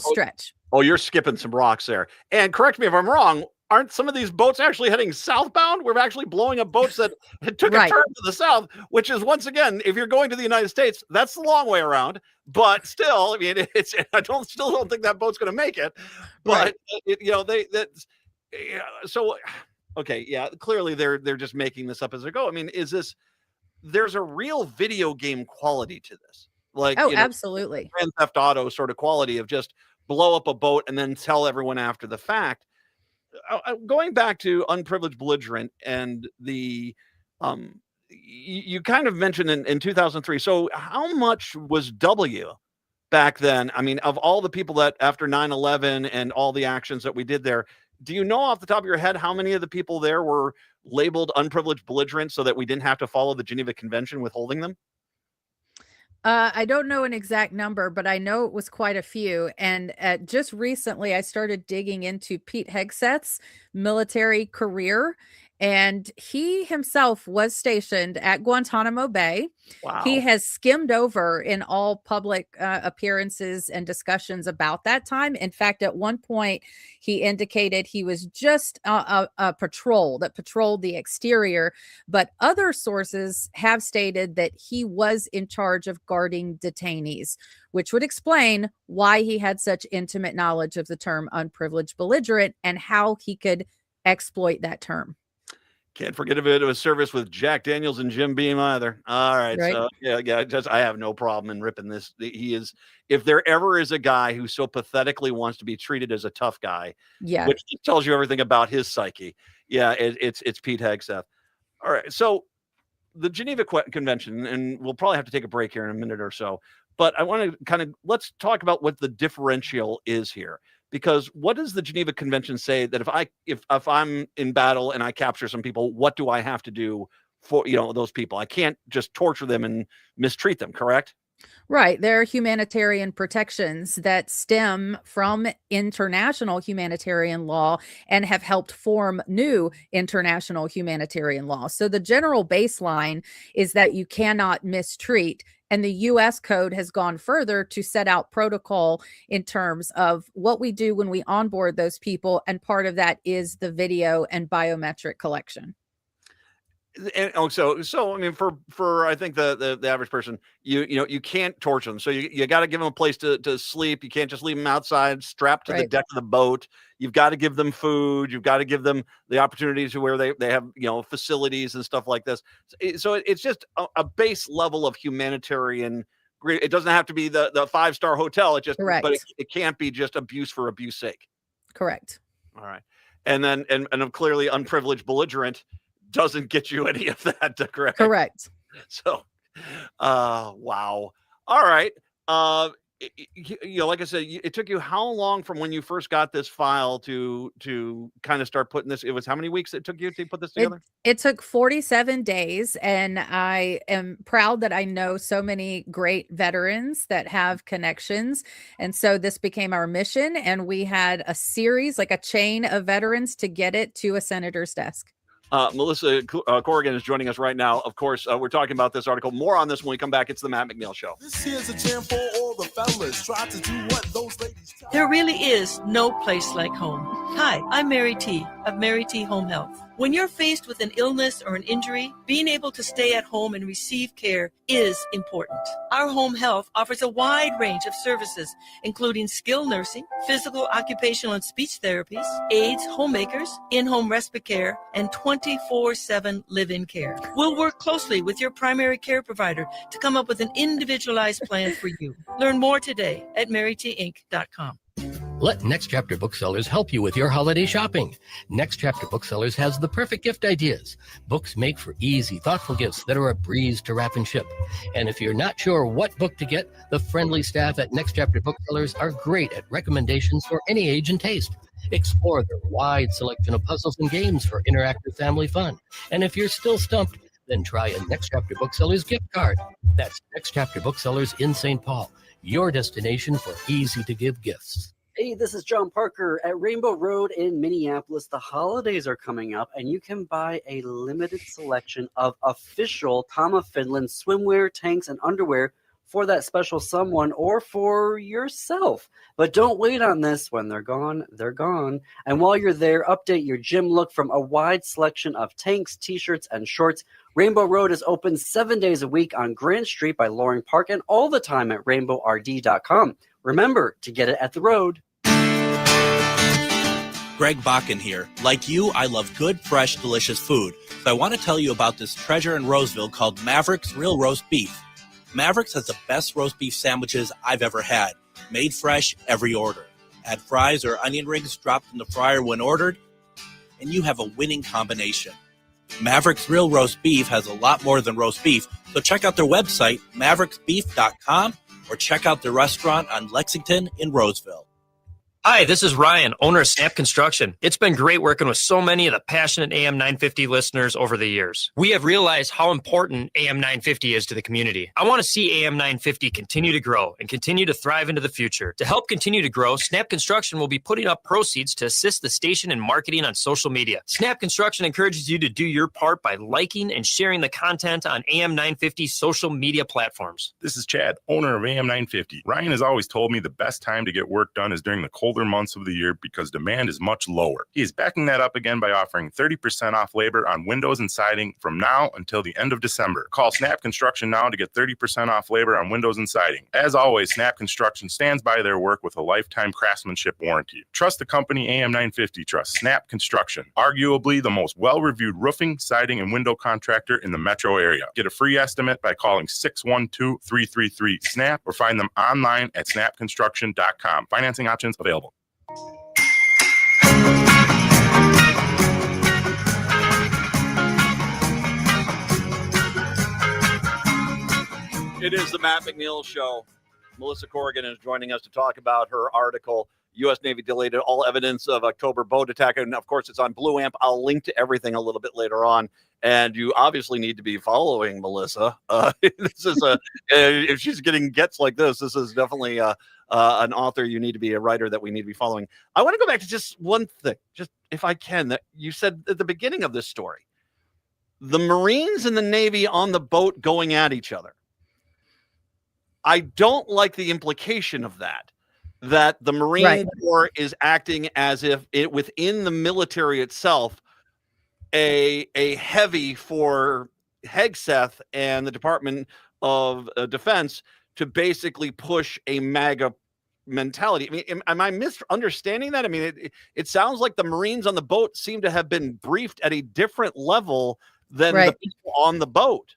stretch. Oh, you're skipping some rocks there. And correct me if I'm wrong, aren't some of these boats actually heading southbound? We're actually blowing up boats that took a turn to the south, which is, once again, if you're going to the United States, that's the long way around. But still, I mean, still don't think that boat's going to make it. But okay, yeah, clearly they're just making this up as they go. I mean, is this there's a real video game quality to this. Like, Oh, absolutely. Grand Theft Auto sort of quality of just blow up a boat and then tell everyone after the fact. Going back to unprivileged belligerent and the you kind of mentioned in 2003. So how much was W back then? I mean, of all the people that after 9/11 and all the actions that we did there, do you know off the top of your head how many of the people there were labeled unprivileged belligerent so that we didn't have to follow the Geneva Convention withholding them? I don't know an exact number, but I know it was quite a few. And just recently, I started digging into Pete Hegseth's military career, and he himself was stationed at Guantanamo Bay. Wow. He has skimmed over in all public appearances and discussions about that time. In fact, at one point, he indicated he was just a patrol that patrolled the exterior, but other sources have stated that he was in charge of guarding detainees, which would explain why he had such intimate knowledge of the term unprivileged belligerent and how he could exploit that term. Can't forget a bit of a service with Jack Daniels and Jim Beam either. All right. Right. So yeah, I have no problem in ripping this. He is, if there ever is a guy who so pathetically wants to be treated as a tough guy, Yeah. which tells you everything about his psyche. Yeah, it's Pete Hegseth. All right. So the Geneva Convention, and we'll probably have to take a break here in a minute or so, but I want to let's talk about what the differential is here. Because what does the Geneva Convention say that if I'm in battle and I capture some people, what do I have to do for those people? I can't just torture them and mistreat them, correct? Right. There are humanitarian protections that stem from international humanitarian law and have helped form new international humanitarian law. So the general baseline is that you cannot mistreat. And the U.S. code has gone further to set out protocol in terms of what we do when we onboard those people. And part of that is the video and biometric collection. And so I mean, for I think the average person, you can't torture them. So you got to give them a place to sleep. You can't just leave them outside strapped to the deck of the boat. You've got to give them food. You've got to give them the opportunities to where they have facilities and stuff like this. So it's just a base level of humanitarian. It doesn't have to be the 5-star hotel. It just Correct. But it can't be just abuse for abuse sake. Correct. All right, and then and clearly unprivileged belligerent doesn't get you any of that, correct? Correct. So, wow. All right. Like I said, it took you how long from when you first got this file to kind of start putting this? It was how many weeks it took you to put this together? It took 47 days, and I am proud that I know so many great veterans that have connections. And so this became our mission, and we had a series, like a chain of veterans to get it to a senator's desk. Melissa Corrigan is joining us right now. Of course, we're talking about this article. More on this when we come back. It's the Matt McNeil Show. This here's a jam for all the fellas. Try to do what those ladies tell. There really is no place like home. Hi, I'm Mary T. of Mary T. Home Health. When you're faced with an illness or an injury, being able to stay at home and receive care is important. Our home health offers a wide range of services, including skilled nursing, physical, occupational, and speech therapies, aides, homemakers, in-home respite care, and 24/7 live-in care. We'll work closely with your primary care provider to come up with an individualized plan for you. Learn more today at marytinc.com. Let Next Chapter Booksellers help you with your holiday shopping. Next Chapter Booksellers has the perfect gift ideas. Books make for easy, thoughtful gifts that are a breeze to wrap and ship. And if you're not sure what book to get, the friendly staff at Next Chapter Booksellers are great at recommendations for any age and taste. Explore their wide selection of puzzles and games for interactive family fun. And if you're still stumped, then try a Next Chapter Booksellers gift card. That's Next Chapter Booksellers in St. Paul, your destination for easy-to-give gifts. Hey, this is John Parker at Rainbow Road in Minneapolis. The holidays are coming up, and you can buy a limited selection of official Tom of Finland swimwear, tanks, and underwear for that special someone or for yourself. But don't wait on this. When they're gone, they're gone. And while you're there, update your gym look from a wide selection of tanks, t-shirts, and shorts. Rainbow Road is open 7 days a week on Grant Street by Loring Park and all the time at rainbowrd.com. Remember to get it at the road. Greg Bakken here. Like you, I love good, fresh, delicious food. So I want to tell you about this treasure in Roseville called Maverick's Real Roast Beef. Maverick's has the best roast beef sandwiches I've ever had. Made fresh every order. Add fries or onion rings dropped in the fryer when ordered, and you have a winning combination. Maverick's Real Roast Beef has a lot more than roast beef, so check out their website, mavericksbeef.com, or check out their restaurant on Lexington in Roseville. Hi, this is Ryan, owner of Snap Construction. It's been great working with so many of the passionate AM 950 listeners over the years. We have realized how important AM 950 is to the community. I want to see AM 950 continue to grow and continue to thrive into the future. To help continue to grow, Snap Construction will be putting up proceeds to assist the station in marketing on social media. Snap Construction encourages you to do your part by liking and sharing the content on AM 950 social media platforms. This is Chad, owner of AM 950. Ryan has always told me the best time to get work done is during the colder months of the year because demand is much lower. He is backing that up again by offering 30% off labor on windows and siding from now until the end of December. Call Snap Construction now to get 30% off labor on windows and siding. As always, Snap Construction stands by their work with a lifetime craftsmanship warranty. Trust the company AM 950 trusts Snap Construction, arguably the most well-reviewed roofing, siding, and window contractor in the metro area. Get a free estimate by calling 612-333-SNAP or find them online at snapconstruction.com. Financing options available. It is the Matt McNeil Show. Melissa Corrigan is joining us to talk about her article, U.S. Navy deleted all evidence of October boat attack. And, of course, it's on Blue Amp. I'll link to everything a little bit later on. And you obviously need to be following Melissa. This is if she's getting gets like this is definitely an author. You need to be a writer that we need to be following. I want to go back to just one thing, just if I can, that you said at the beginning of this story. The Marines and the Navy on the boat going at each other. I don't like the implication of that the Marine Corps is acting as if it within the military itself, a heavy for Hegseth and the Department of Defense to basically push a MAGA mentality. I mean, am I misunderstanding that? I mean, it sounds like the Marines on the boat seem to have been briefed at a different level than the people on the boat.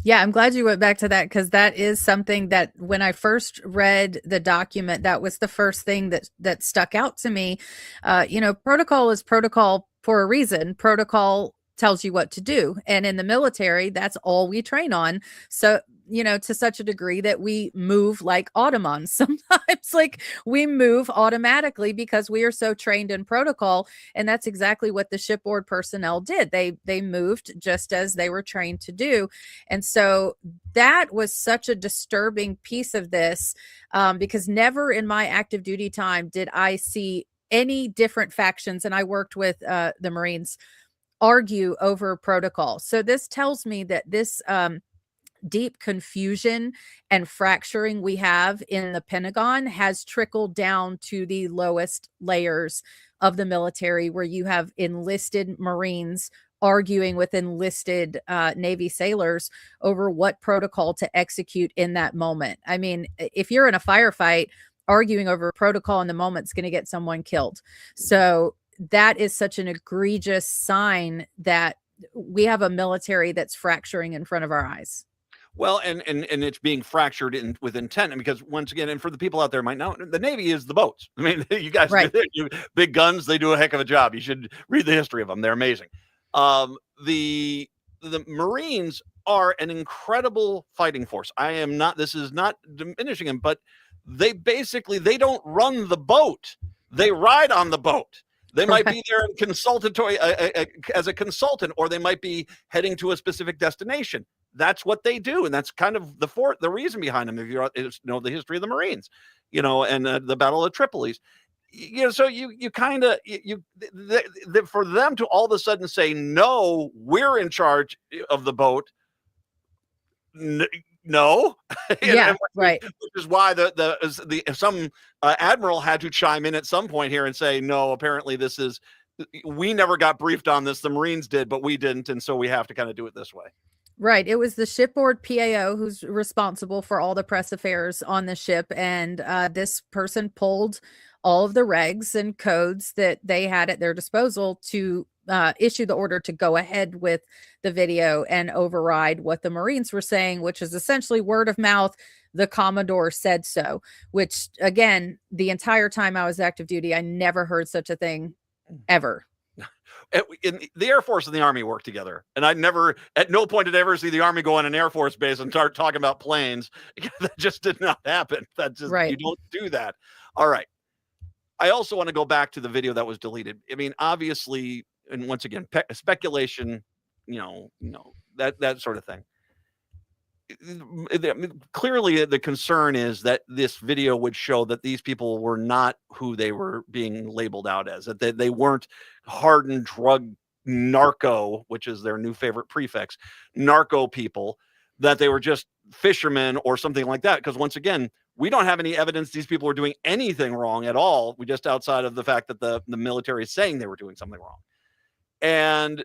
Yeah, I'm glad you went back to that because that is something that when I first read the document, that was the first thing that stuck out to me. Protocol is protocol for a reason. Protocol tells you what to do. And in the military, that's all we train on. So, to such a degree that we move like Ottomans. Sometimes like we move automatically because we are so trained in protocol. And that's exactly what the shipboard personnel did. They moved just as they were trained to do. And so that was such a disturbing piece of this because never in my active duty time did I see any different factions. And I worked with the Marines argue over protocol. So this tells me that this deep confusion and fracturing we have in the Pentagon has trickled down to the lowest layers of the military, where you have enlisted Marines arguing with enlisted Navy sailors over what protocol to execute in that moment. I mean, if you're in a firefight, arguing over protocol in the moment is going to get someone killed. So that is such an egregious sign that we have a military that's fracturing in front of our eyes. Well, and it's being fractured with intent. And because once again, and for the people out there might know, the Navy is the boats. I mean, you guys, big guns, they do a heck of a job. You should read the history of them. They're amazing. The Marines are an incredible fighting force. This is not diminishing them, but they don't run the boat. They ride on the boat. They might be there in consultatory as a consultant, or they might be heading to a specific destination. That's what they do, and that's kind of the reason behind them. If you know the history of the Marines, and the Battle of Tripoli, so you kind of for them to all of a sudden say no, we're in charge of the boat. No, right. Which is why some admiral had to chime in at some point here and say, no, apparently we never got briefed on this. The Marines did, but we didn't, and so we have to kind of do it this way. Right. It was the shipboard PAO who's responsible for all the press affairs on the ship. And this person pulled all of the regs and codes that they had at their disposal to issue the order to go ahead with the video and override what the Marines were saying, which is essentially word of mouth. The Commodore said so, which again, the entire time I was active duty, I never heard such a thing ever. In the Air Force and the Army work together, and I never, at no point did I ever see the Army go on an Air Force base and start talking about planes. That just did not happen. That just, Right. You don't do that. All right. I also want to go back to the video that was deleted. I mean, obviously, and once again, speculation, that sort of thing. Clearly, the concern is that this video would show that these people were not who they were being labeled out as, that they weren't hardened drug narco, which is their new favorite prefix, narco people, that they were just fishermen or something like that. Because once again, we don't have any evidence these people were doing anything wrong at all. We just outside of the fact that the military is saying they were doing something wrong. And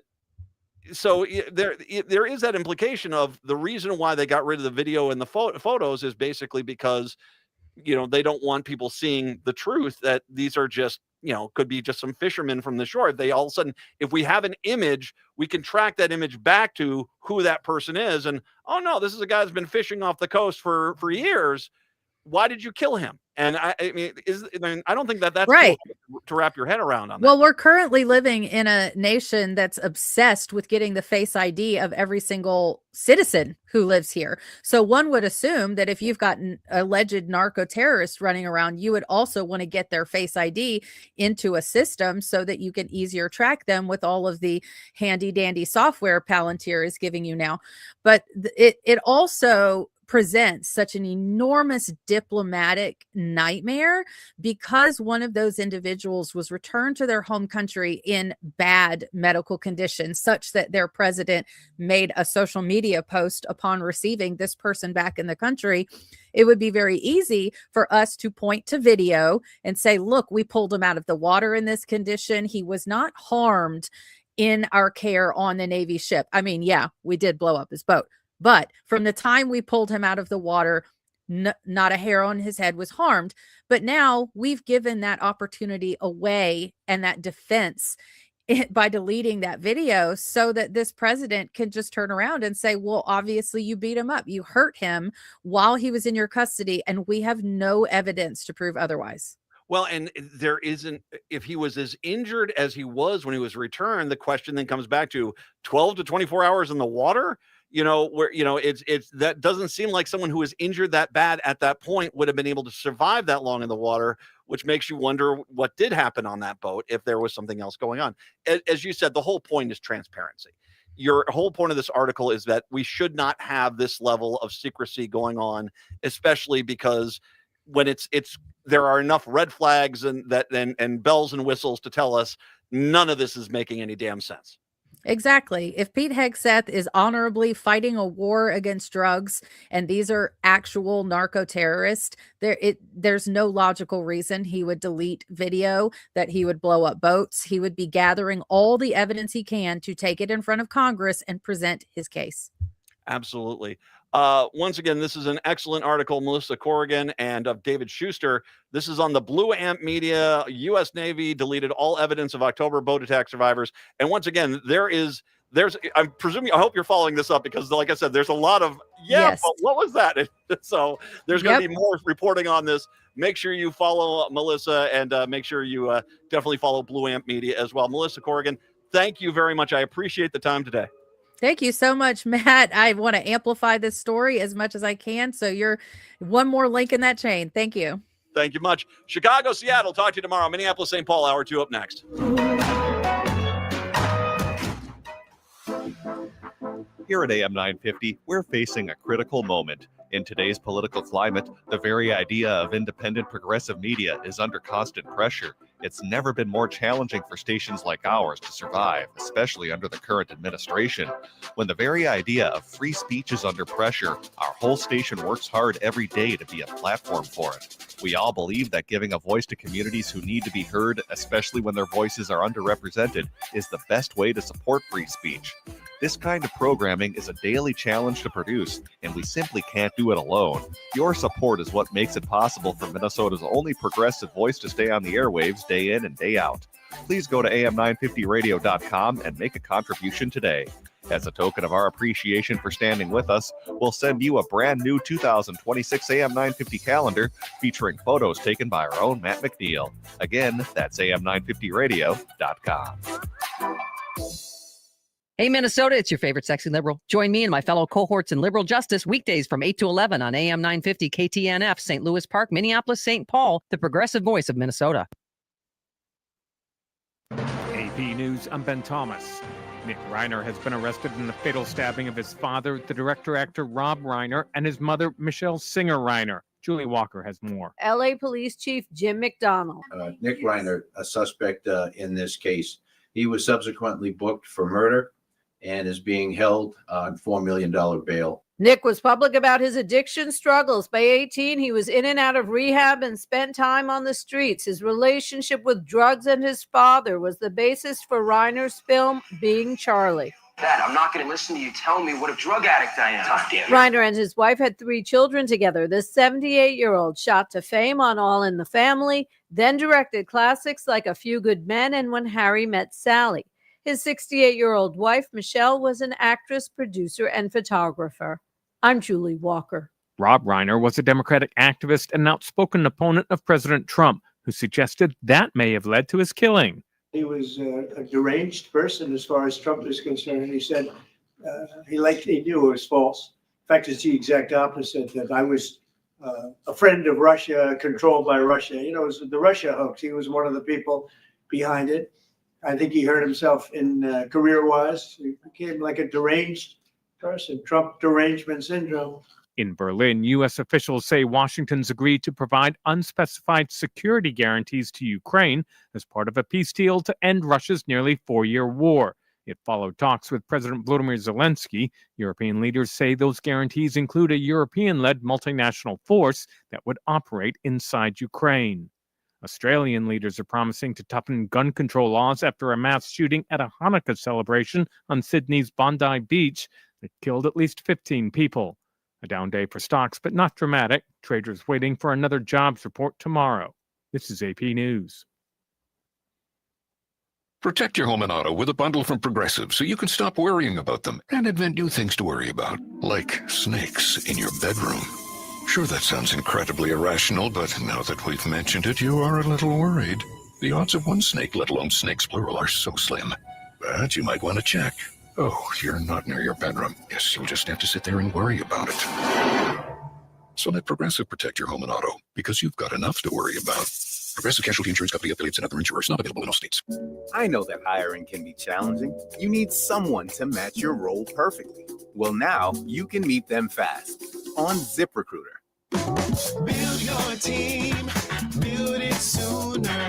so there is that implication of the reason why they got rid of the video and the photos is basically because, they don't want people seeing the truth that these are just, could be just some fishermen from the shore. They all of a sudden, if we have an image, we can track that image back to who that person is. And, oh no, this is a guy who's been fishing off the coast for years. Why did you kill him? And I don't think that's right to wrap your head around on that. Well, we're currently living in a nation that's obsessed with getting the face ID of every single citizen who lives here. So one would assume that if you've got an alleged narco terrorist running around, you would also want to get their face ID into a system so that you can easier track them with all of the handy dandy software Palantir is giving you now. But it also presents such an enormous diplomatic nightmare because one of those individuals was returned to their home country in bad medical conditions, such that their president made a social media post upon receiving this person back in the country. It would be very easy for us to point to video and say, look, we pulled him out of the water in this condition. He was not harmed in our care on the Navy ship. I mean, yeah, we did blow up his boat. But from the time we pulled him out of the water, not a hair on his head was harmed. But now we've given that opportunity away and that defense by deleting that video so that this president can just turn around and say, well, obviously you beat him up. You hurt him while he was in your custody, and we have no evidence to prove otherwise. Well, and there isn't, if he was as injured as he was when he was returned, the question then comes back to 12 to 24 hours in the water. It's that doesn't seem like someone who was injured that bad at that point would have been able to survive that long in the water, which makes you wonder what did happen on that boat if there was something else going on. As you said, the whole point is transparency. Your whole point of this article is that we should not have this level of secrecy going on, especially because when there are enough red flags and bells and whistles to tell us none of this is making any damn sense. Exactly. If Pete Hegseth is honorably fighting a war against drugs and these are actual narco terrorists, there's no logical reason he would delete video, that he would blow up boats. He would be gathering all the evidence he can to take it in front of Congress and present his case. Absolutely. Once again, this is an excellent article, Melissa Corrigan and of David Schuster. This is on the Blue Amp Media. U.S. Navy deleted all evidence of October boat attack survivors. And once again, I'm presuming, I hope you're following this up because, like I said, there's a lot of, yes. But what was that? So there's going to be more reporting on this. Make sure you follow Melissa and make sure you definitely follow Blue Amp Media as well. Melissa Corrigan, thank you very much. I appreciate the time today. Thank you so much, Matt. I want to amplify this story as much as I can. So you're one more link in that chain. Thank you. Thank you much. Chicago, Seattle. Talk to you tomorrow. Minneapolis, St. Paul, hour 2 up next. Here at AM 950, we're facing a critical moment. In today's political climate, the very idea of independent progressive media is under constant pressure. It's never been more challenging for stations like ours to survive, especially under the current administration. When the very idea of free speech is under pressure, our whole station works hard every day to be a platform for it. We all believe that giving a voice to communities who need to be heard, especially when their voices are underrepresented, is the best way to support free speech. This kind of programming is a daily challenge to produce, and we simply can't do it alone. Your support is what makes it possible for Minnesota's only progressive voice to stay on the airwaves day in and day out. Please go to am950radio.com and make a contribution today. As a token of our appreciation for standing with us, we'll send you a brand new 2026 AM 950 calendar featuring photos taken by our own Matt McNeil. Again, that's am950radio.com. Hey, Minnesota, it's your favorite sexy liberal. Join me and my fellow cohorts in liberal justice weekdays from 8 to 11 on AM 950 KTNF, St. Louis Park, Minneapolis, St. Paul, the progressive voice of Minnesota. AP News, I'm Ben Thomas. Nick Reiner has been arrested in the fatal stabbing of his father, the director-actor Rob Reiner, and his mother, Michelle Singer Reiner. Julie Walker has more. LA Police Chief Jim McDonald. Nick Reiner, a suspect in this case. He was subsequently booked for murder and is being held on $4 million bail. Nick was public about his addiction struggles. By 18, he was in and out of rehab and spent time on the streets. His relationship with drugs and his father was the basis for Reiner's film, Being Charlie. Dad, I'm not going to listen to you tell me what a drug addict I am. Tough, damn it. Reiner and his wife had 3 children together. The 78-year-old shot to fame on All in the Family, then directed classics like A Few Good Men and When Harry Met Sally. His 68-year-old wife, Michelle, was an actress, producer, and photographer. I'm Julie Walker. Rob Reiner was a Democratic activist and outspoken opponent of President Trump, who suggested that may have led to his killing. He was a deranged person as far as Trump is concerned. He said he knew it was false. In fact, it's the exact opposite, that I was a friend of Russia, controlled by Russia. You know, it was the Russia hoax. He was one of the people behind it. I think he hurt himself in career-wise. He became like a deranged person, Trump derangement syndrome. In Berlin, U.S. officials say Washington's agreed to provide unspecified security guarantees to Ukraine as part of a peace deal to end Russia's nearly 4-year war. It followed talks with President Volodymyr Zelensky. European leaders say those guarantees include a European-led multinational force that would operate inside Ukraine. Australian leaders are promising to toughen gun control laws after a mass shooting at a Hanukkah celebration on Sydney's Bondi Beach that killed at least 15 people. A down day for stocks, but not dramatic. Traders waiting for another jobs report tomorrow. This is AP News. Protect your home and auto with a bundle from Progressive so you can stop worrying about them and invent new things to worry about, like snakes in your bedroom. Sure, that sounds incredibly irrational, but now that we've mentioned it, you are a little worried. The odds of one snake, let alone snakes plural, are so slim. But you might want to check. Oh, you're not near your bedroom. Yes, you'll just have to sit there and worry about it. So let Progressive protect your home and auto, because you've got enough to worry about. Progressive Casualty Insurance Company, affiliates, and other insurers not available in all states. I know that hiring can be challenging. You need someone to match your role perfectly. Well, now you can meet them fast on ZipRecruiter. Build your team, build it sooner.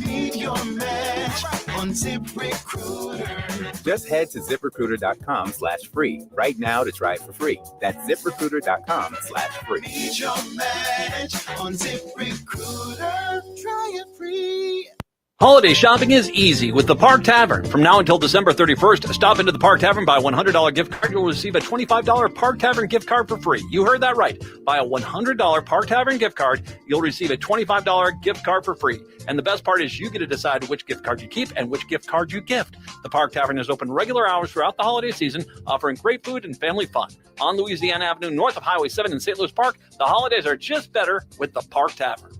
Meet your match on ZipRecruiter. Just head to ZipRecruiter.com/free right now to try it for free. That's ZipRecruiter.com/free. Meet your match on ZipRecruiter. Try it free. Holiday shopping is easy with the Park Tavern. From now until December 31st, stop into the Park Tavern, buy a $100 gift card, you'll receive a $25 Park Tavern gift card for free. You heard that right. Buy a $100 Park Tavern gift card, you'll receive a $25 gift card for free. And the best part is you get to decide which gift card you keep and which gift card you gift. The Park Tavern is open regular hours throughout the holiday season, offering great food and family fun. On Louisiana Avenue, north of Highway 7 in St. Louis Park, the holidays are just better with the Park Tavern.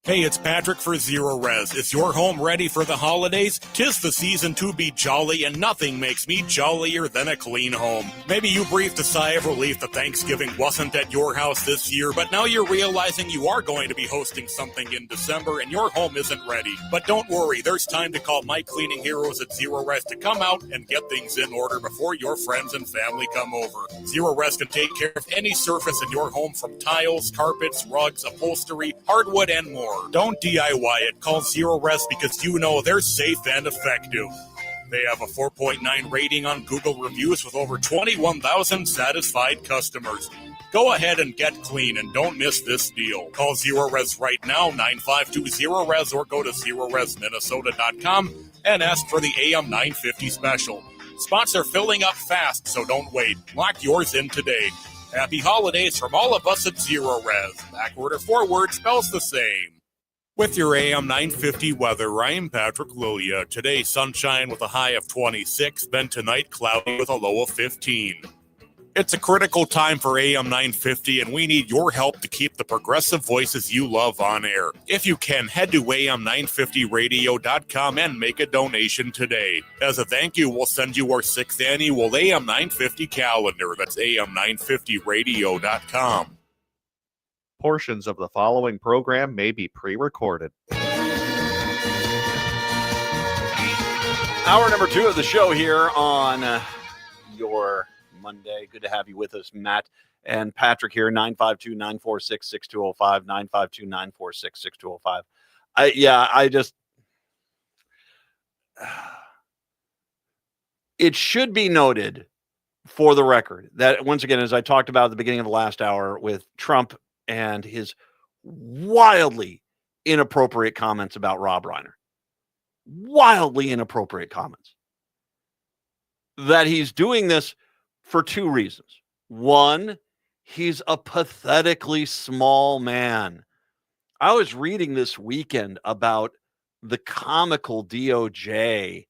Hey, it's Patrick for Zero Res. Is your home ready for the holidays? 'Tis the season to be jolly, and nothing makes me jollier than a clean home. Maybe you breathed a sigh of relief that Thanksgiving wasn't at your house this year, but now you're realizing you are going to be hosting something in December and your home isn't ready. But don't worry, there's time to call my cleaning heroes at Zero Res to come out and get things in order before your friends and family come over. Zero Res can take care of any surface in your home, from tiles, carpets, rugs, upholstery, hardwood, and more. Don't DIY it. Call Zero Res because you know they're safe and effective. They have a 4.9 rating on Google Reviews with over 21,000 satisfied customers. Go ahead and get clean and don't miss this deal. Call Zero Res right now, 9520-RES, or go to ZeroResMinnesota.com and ask for the AM 950 special. Spots are filling up fast, so don't wait. Lock yours in today. Happy holidays from all of us at Zero Res. Backward or forward spells the same. With your AM 950 weather, I'm Patrick Lilia. Today, sunshine with a high of 26, then tonight, cloudy with a low of 15. It's a critical time for AM 950, and we need your help to keep the progressive voices you love on air. If you can, head to am950radio.com and make a donation today. As a thank you, we'll send you our 6th annual AM 950 calendar. That's am950radio.com. Portions of the following program may be pre-recorded. Hour number 2 of the show here on your Monday. Good to have you with us, Matt and Patrick here. 952-946-6205, 952-946-6205. It should be noted for the record that, once again, as I talked about at the beginning of the last hour with Trump and his wildly inappropriate comments about Rob Reiner, wildly inappropriate comments, that he's doing this for 2 reasons. One, he's a pathetically small man. I was reading this weekend about the comical DOJ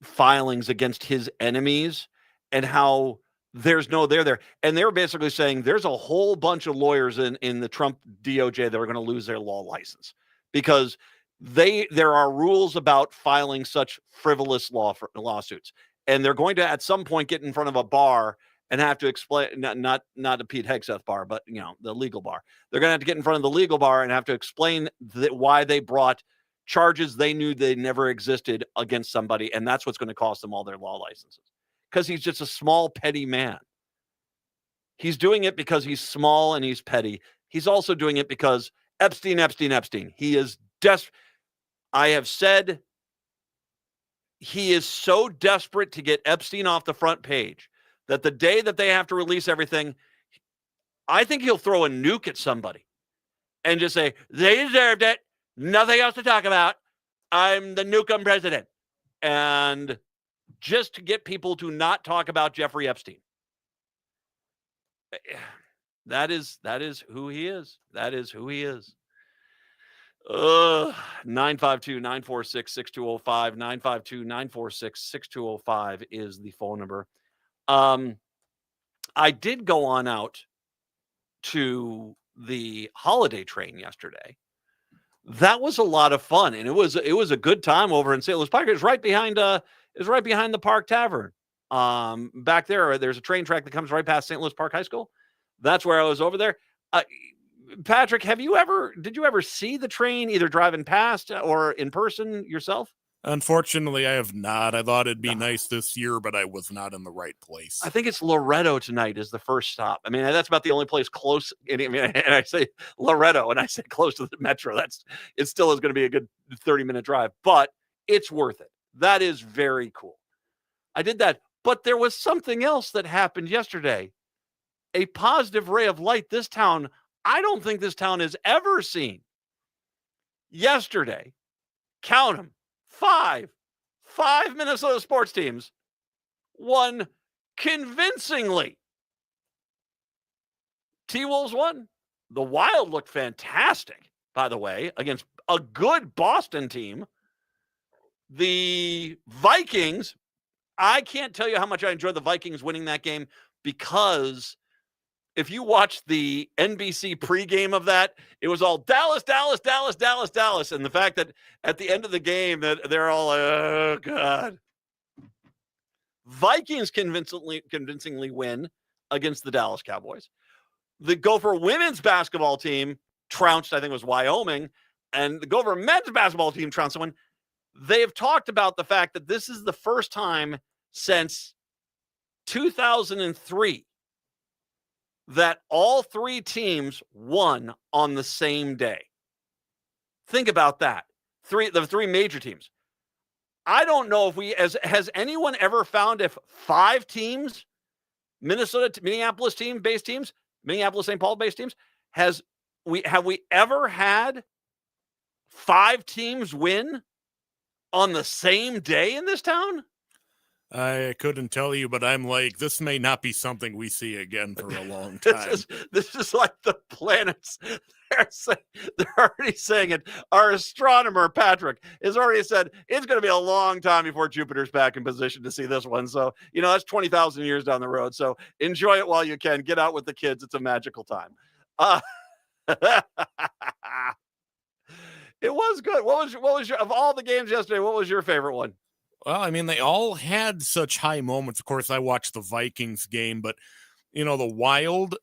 filings against his enemies and how there's no there. And they were basically saying there's a whole bunch of lawyers in the Trump DOJ that are going to lose their law license because there are rules about filing such frivolous lawsuits. And they're going to, at some point, get in front of a bar and have to explain, not a Pete Hegseth bar, but, the legal bar. They're going to have to get in front of the legal bar and have to explain why they brought charges they knew they never existed against somebody. And that's what's going to cost them all their law licenses. Because he's just a small, petty man. He's doing it because he's small and he's petty. He's also doing it because Epstein. He is desperate. I have said he is so desperate to get Epstein off the front page that the day that they have to release everything, I think he'll throw a nuke at somebody and just say, they deserved it. Nothing else to talk about. I'm the nukem president. And just to get people to not talk about Jeffrey Epstein. That is who he is. That is who he is. 952-946-6205, 952-946-6205 is the phone number. I did go on out to the holiday train yesterday. That was a lot of fun, and it was a good time over in St. Louis Park. It was right behind the Park Tavern. Back there's a train track that comes right past St. Louis Park High School. That's where I was over there. Patrick, did you ever see the train either driving past or in person yourself? Unfortunately, I have not. I thought it'd be nice this year, but I was not in the right place. I think it's Loretto tonight is the first stop. I mean, that's about the only place close. And I say Loretto and I say close to the metro. It still is going to be a good 30-minute drive, but it's worth it. That is very cool. I did that, but there was something else that happened yesterday. A positive ray of light I don't think this town has ever seen. Yesterday, count them, 5 Minnesota sports teams won convincingly. T-Wolves won. The Wild looked fantastic, by the way, against a good Boston team. The Vikings, I can't tell you how much I enjoyed the Vikings winning that game, because if you watch the NBC pregame of that, it was all Dallas. And the fact that at the end of the game that they're all like, oh, God. Vikings convincingly win against the Dallas Cowboys. The Gopher women's basketball team trounced, I think it was Wyoming, and the Gopher men's basketball team trounced someone. They have talked about the fact that this is the first time since 2003 that all 3 teams won on the same day. Think about that. The 3 major teams. I don't know if has anyone ever found if 5 teams, Minneapolis based teams, Minneapolis St. Paul based teams, have we ever had 5 teams win on the same day in this town? I couldn't tell you, but I'm like, this may not be something we see again for a long time. This is like the planets. They're already saying it. Our astronomer, Patrick, has already said it's going to be a long time before Jupiter's back in position to see this one. So, that's 20,000 years down the road. So enjoy it while you can. Get out with the kids. It's a magical time. It was good. What was your, of all the games yesterday, what was your favorite one? Well, I mean, they all had such high moments. Of course, I watched the Vikings game, but, the Wild,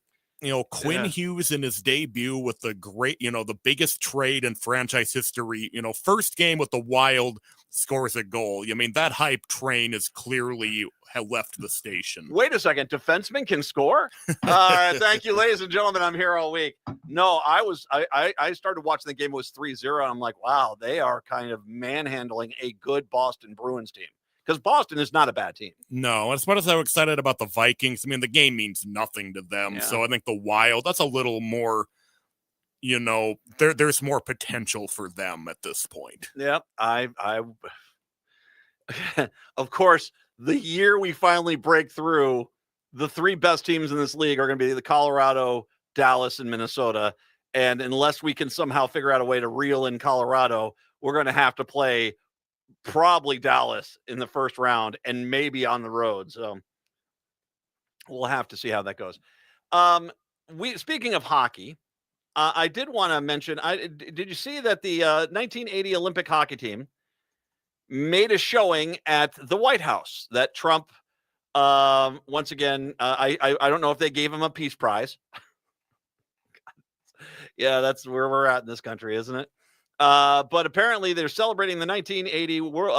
Quinn Hughes in his debut with the great, the biggest trade in franchise history, first game with the Wild scores a goal. I mean, that hype train is clearly have left the station. Wait a second. Defensemen can score? Thank you, ladies and gentlemen. I'm here all week. No, I started watching the game. It was 3-0. I'm like, wow, they are kind of manhandling a good Boston Bruins team. Because Boston is not a bad team. No, as much as I'm excited about the Vikings, I mean, the game means nothing to them. Yeah. So I think the Wild, that's a little more, there's more potential for them at this point. Yep. Of course, the year we finally break through, the three best teams in this league are going to be the Colorado, Dallas, and Minnesota. And unless we can somehow figure out a way to reel in Colorado, we're going to have to play probably Dallas in the first round and maybe on the road. So we'll have to see how that goes. Speaking of hockey, I did want to mention, did you see that the 1980 Olympic hockey team made a showing at the White House that Trump, once again, I don't know if they gave him a peace prize. Yeah, that's where we're at in this country, isn't it? But apparently they're celebrating the 1980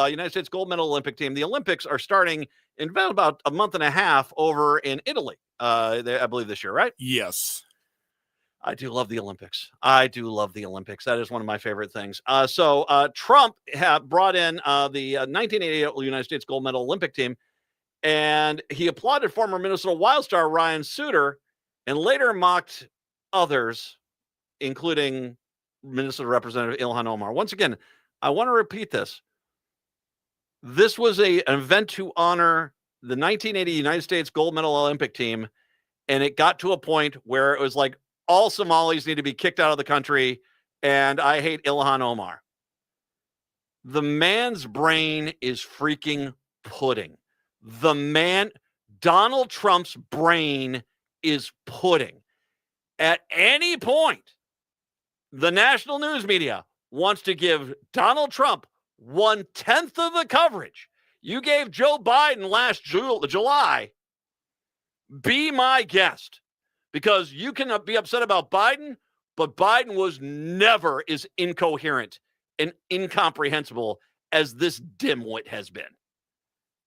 United States gold medal Olympic team. The Olympics are starting in about a month and a half over in Italy, I believe this year, right? Yes. I do love the Olympics. That is one of my favorite things. So Trump brought in the 1980 United States gold medal Olympic team, and he applauded former Minnesota Wild star Ryan Suter and later mocked others, including Minnesota Representative Ilhan Omar. Once again, I want to repeat this. This was an event to honor the 1980 United States gold medal Olympic team, and it got to a point where it was like all Somalis need to be kicked out of the country, and I hate Ilhan Omar. The man's brain is freaking pudding. Donald Trump's brain is pudding. At any point, the national news media wants to give Donald Trump 1/10 of the coverage you gave Joe Biden last July. Be my guest, because you can be upset about Biden, but Biden was never as incoherent and incomprehensible as this dimwit has been.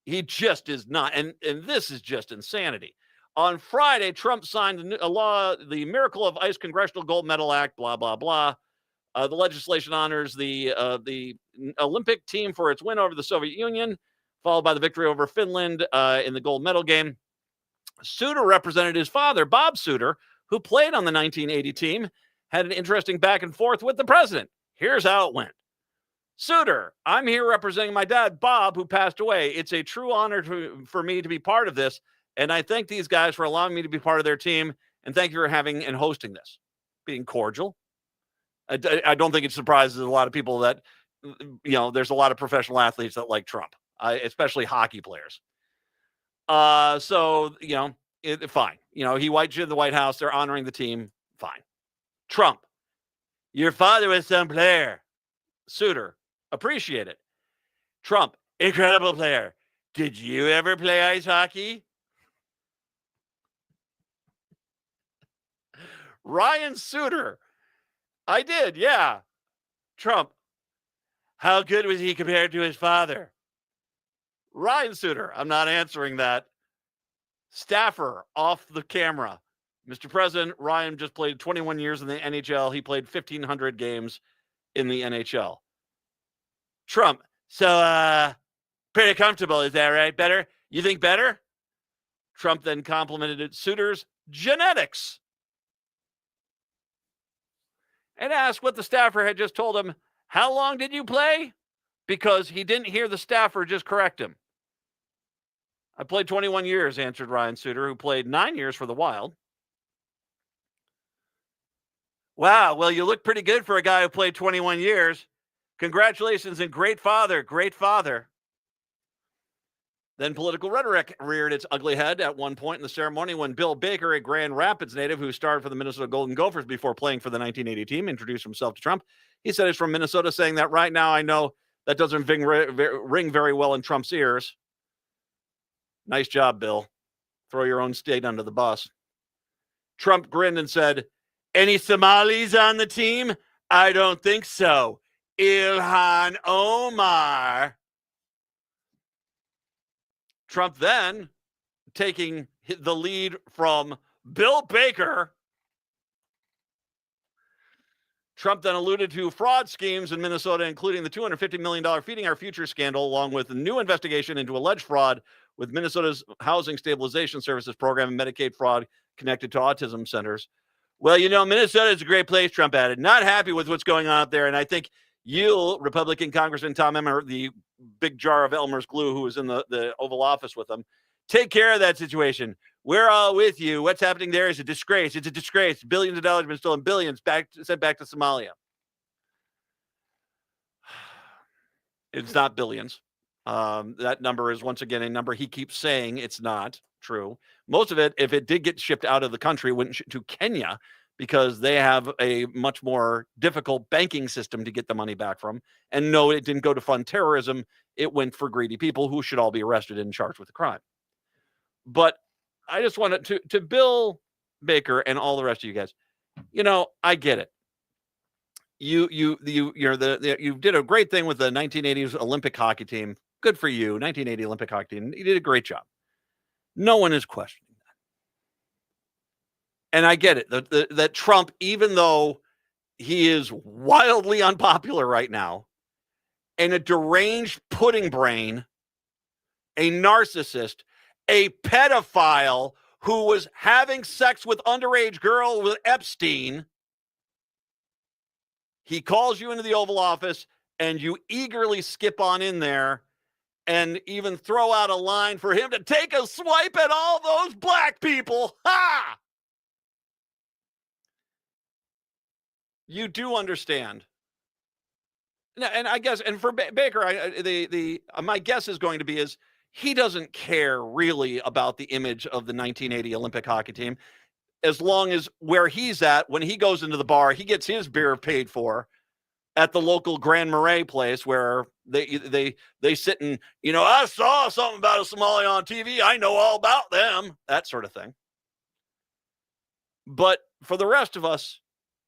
He just is not. And this is just insanity. On Friday, Trump signed a law, the Miracle of Ice Congressional Gold Medal Act, blah, blah, blah. The legislation honors the Olympic team for its win over the Soviet Union, followed by the victory over Finland in the gold medal game. Suter represented his father, Bob Suter, who played on the 1980 team, had an interesting back and forth with the president. Here's how it went. Suter, I'm here representing my dad, Bob, who passed away. It's a true honor for me to be part of this. And I thank these guys for allowing me to be part of their team. And thank you for having and hosting this. Being cordial. I don't think it surprises a lot of people that, there's a lot of professional athletes that like Trump, especially hockey players. Fine. He white shit in the White House. They're honoring the team. Fine. Trump, your father was some player. Suter, appreciate it. Trump, incredible player. Did you ever play ice hockey? Ryan Suter, I did, yeah. Trump, how good was he compared to his father? Ryan Suter, I'm not answering that. Staffer, off the camera. Mr. President, Ryan just played 21 years in the NHL. He played 1,500 games in the NHL. Trump, so pretty comfortable, is that right? Better? You think better? Trump then complimented Suter's genetics and asked what the staffer had just told him. How long did you play? because he didn't hear the staffer just correct him. I played 21 years, answered Ryan Suter, who played 9 years for the Wild. Wow, well, you look pretty good for a guy who played 21 years. Congratulations and great father, great father. Then political rhetoric reared its ugly head at one point in the ceremony when Bill Baker, a Grand Rapids native who starred for the Minnesota Golden Gophers before playing for the 1980 team, introduced himself to Trump. He said he's from Minnesota, saying that right now I know that doesn't ring very well in Trump's ears. Nice job, Bill. Throw your own state under the bus. Trump grinned and said, any Somalis on the team? I don't think so. Ilhan Omar. Trump then, taking the lead from Bill Baker, Trump then alluded to fraud schemes in Minnesota, including the $250 million Feeding Our Future scandal, along with a new investigation into alleged fraud with Minnesota's Housing Stabilization Services program and Medicaid fraud connected to autism centers. Well, you know, Minnesota is a great place, Trump added. Not happy with what's going on out there. And I think you, Republican Congressman Tom Emmer, the big jar of Elmer's glue who was in the Oval Office with him, take care of that situation. We're all with you. What's happening there is a disgrace. It's a disgrace. Billions of dollars have been stolen, billions sent back to Somalia. It's not billions. That number is, once again, a number he keeps saying it's not true. Most of it, if it did get shipped out of the country, went to Kenya because they have a much more difficult banking system to get the money back from. And no, it didn't go to fund terrorism. It went for greedy people who should all be arrested and charged with a crime. But I just wanted to Bill Baker and all the rest of you guys, you know, I get it. You did a great thing with the 1980s Olympic hockey team. Good for you, 1980 Olympic hockey team. You did a great job. No one is questioning that. And I get it, that Trump, even though he is wildly unpopular right now, and a deranged pudding brain, a narcissist, a pedophile who was having sex with underage girl with Epstein, he calls you into the Oval Office and you eagerly skip on in there and even throw out a line for him to take a swipe at all those black people. Ha! You do understand. And I guess, and for Baker, my guess is going to be is he doesn't care really about the image of the 1980 Olympic hockey team, as long as where he's at, when he goes into the bar, he gets his beer paid for at the local Grand Marais place where they sit and, you know, I saw something about a Somali on TV. I know all about them, that sort of thing. But for the rest of us,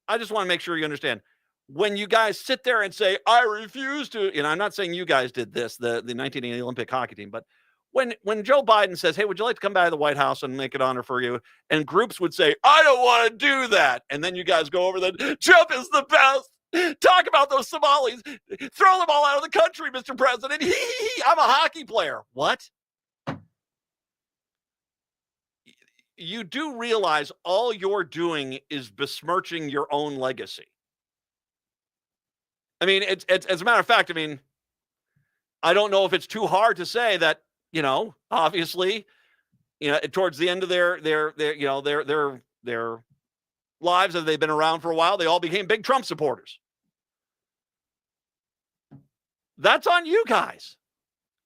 I just want to make sure you understand. When you guys sit there and say, I refuse to, I'm not saying you guys did this, the 1980 Olympic hockey team, but when Joe Biden says, hey, would you like to come by the White House and make it honor for you? And groups would say, I don't want to do that. And then you guys go over that, Trump is the best. Talk about those Somalis. Throw them all out of the country, Mr. President. I'm a hockey player. What? You do realize all you're doing is besmirching your own legacy. I mean, it's as a matter of fact, I mean, I don't know if it's too hard to say that, obviously, towards the end of their lives, as they've been around for a while, they all became big Trump supporters. That's on you guys.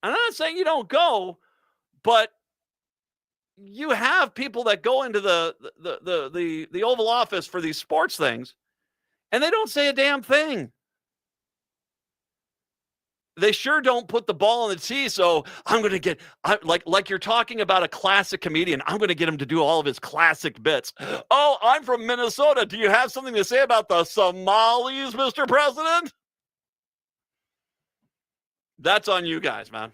I'm not saying you don't go, but you have people that go into the Oval Office for these sports things, and they don't say a damn thing. They sure don't put the ball in the tee. So I'm going to get like you're talking about a classic comedian. I'm going to get him to do all of his classic bits. Oh, I'm from Minnesota. Do you have something to say about the Somalis, Mr. President? That's on you guys, man.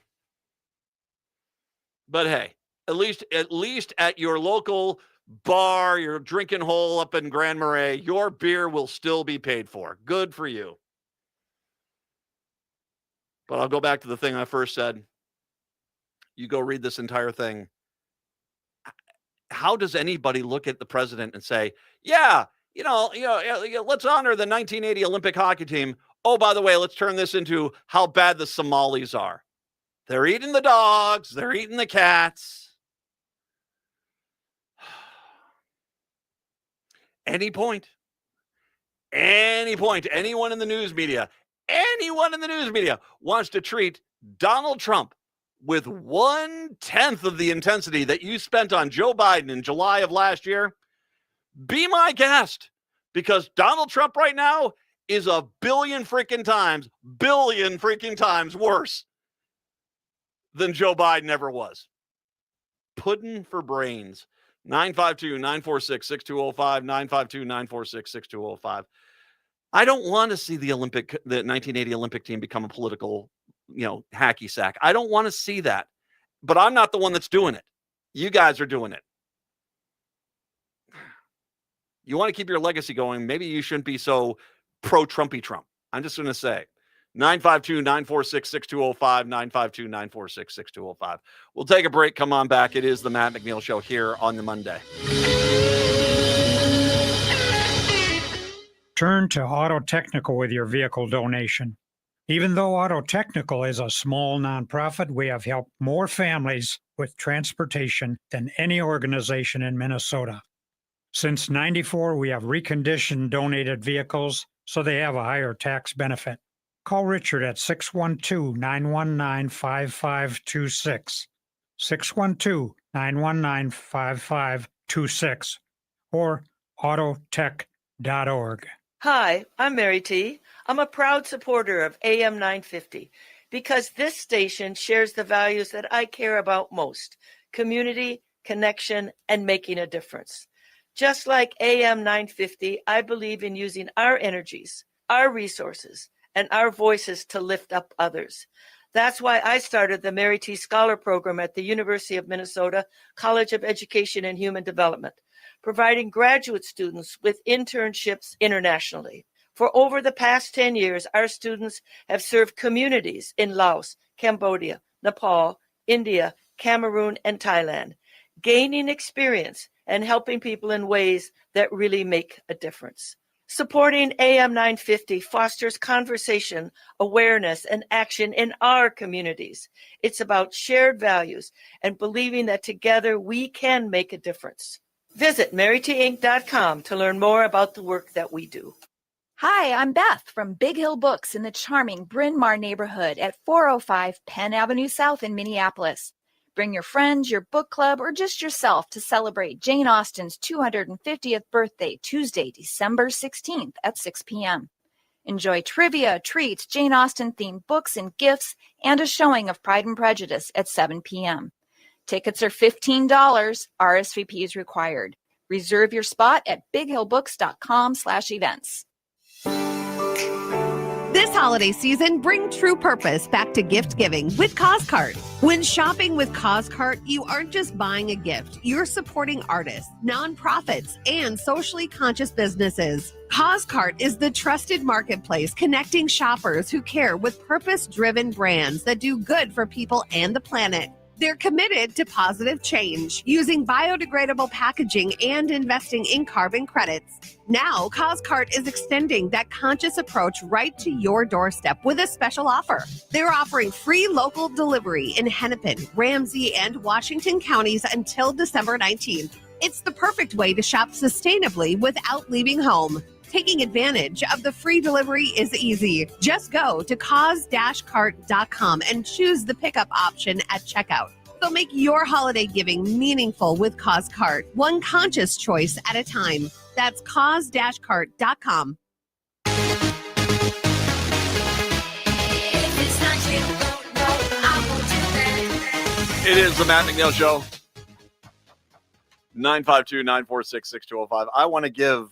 But hey, at least at your local bar, your drinking hole up in Grand Marais, your beer will still be paid for. Good for you. But I'll go back to the thing I first said. You go read this entire thing. How does anybody look at the president and say, yeah, let's honor the 1980 Olympic hockey team. Oh, by the way, let's turn this into how bad the Somalis are. They're eating the dogs. They're eating the cats. Any point, anyone in the news media wants to treat Donald Trump with 1/10 of the intensity that you spent on Joe Biden in July of last year, be my guest, because Donald Trump right now is a billion freaking times worse than Joe Biden ever was. Pudding for brains. 952-946-6205, 952-946-6205. I don't want to see the 1980 Olympic team become a political, hacky sack. I don't want to see that. But I'm not the one that's doing it. You guys are doing it. You want to keep your legacy going, maybe you shouldn't be so pro-Trumpy Trump. I'm just going to say. 952-946-6205, 952-946-6205. We'll take a break. Come on back. It is the Matt McNeil Show here on the Monday. Turn to Auto Technical with your vehicle donation. Even though Auto Technical is a small nonprofit, we have helped more families with transportation than any organization in Minnesota. Since '94, we have reconditioned donated vehicles so they have a higher tax benefit. Call Richard at 612-919-5526, 612-919-5526, or autotech.org. Hi, I'm Mary T. I'm a proud supporter of AM 950 because this station shares the values that I care about most: community, connection, and making a difference. Just like AM 950, I believe in using our energies, our resources, and our voices to lift up others. That's why I started the Mary T. Scholar Program at the University of Minnesota College of Education and Human Development, providing graduate students with internships internationally. For over the past 10 years, our students have served communities in Laos, Cambodia, Nepal, India, Cameroon, and Thailand, gaining experience and helping people in ways that really make a difference. Supporting AM 950 fosters conversation, awareness, and action in our communities. It's about shared values and believing that together we can make a difference. Visit marytinc.com to learn more about the work that we do. Hi, I'm Beth from Big Hill Books in the charming Bryn Mawr neighborhood at 405 Penn Avenue South in Minneapolis. Bring your friends, your book club, or just yourself to celebrate Jane Austen's 250th birthday, Tuesday, December 16th at 6 p.m. Enjoy trivia, treats, Jane Austen-themed books and gifts, and a showing of Pride and Prejudice at 7 p.m. Tickets are $15. RSVP is required. Reserve your spot at bighillbooks.com/events. This holiday season, bring true purpose back to gift giving with CauseCart. When shopping with CauseCart, you aren't just buying a gift. You're supporting artists, nonprofits, and socially conscious businesses. CauseCart is the trusted marketplace connecting shoppers who care with purpose-driven brands that do good for people and the planet. They're committed to positive change, using biodegradable packaging and investing in carbon credits. Now, CauseCart is extending that conscious approach right to your doorstep with a special offer. They're offering free local delivery in Hennepin, Ramsey, and Washington counties until December 19th. It's the perfect way to shop sustainably without leaving home. Taking advantage of the free delivery is easy. Just go to cause-cart.com and choose the pickup option at checkout. They'll make your holiday giving meaningful with CauseCart, one conscious choice at a time. That's cause-cart.com. It is the Matt McNeil Show. 952-946-6205. I want to give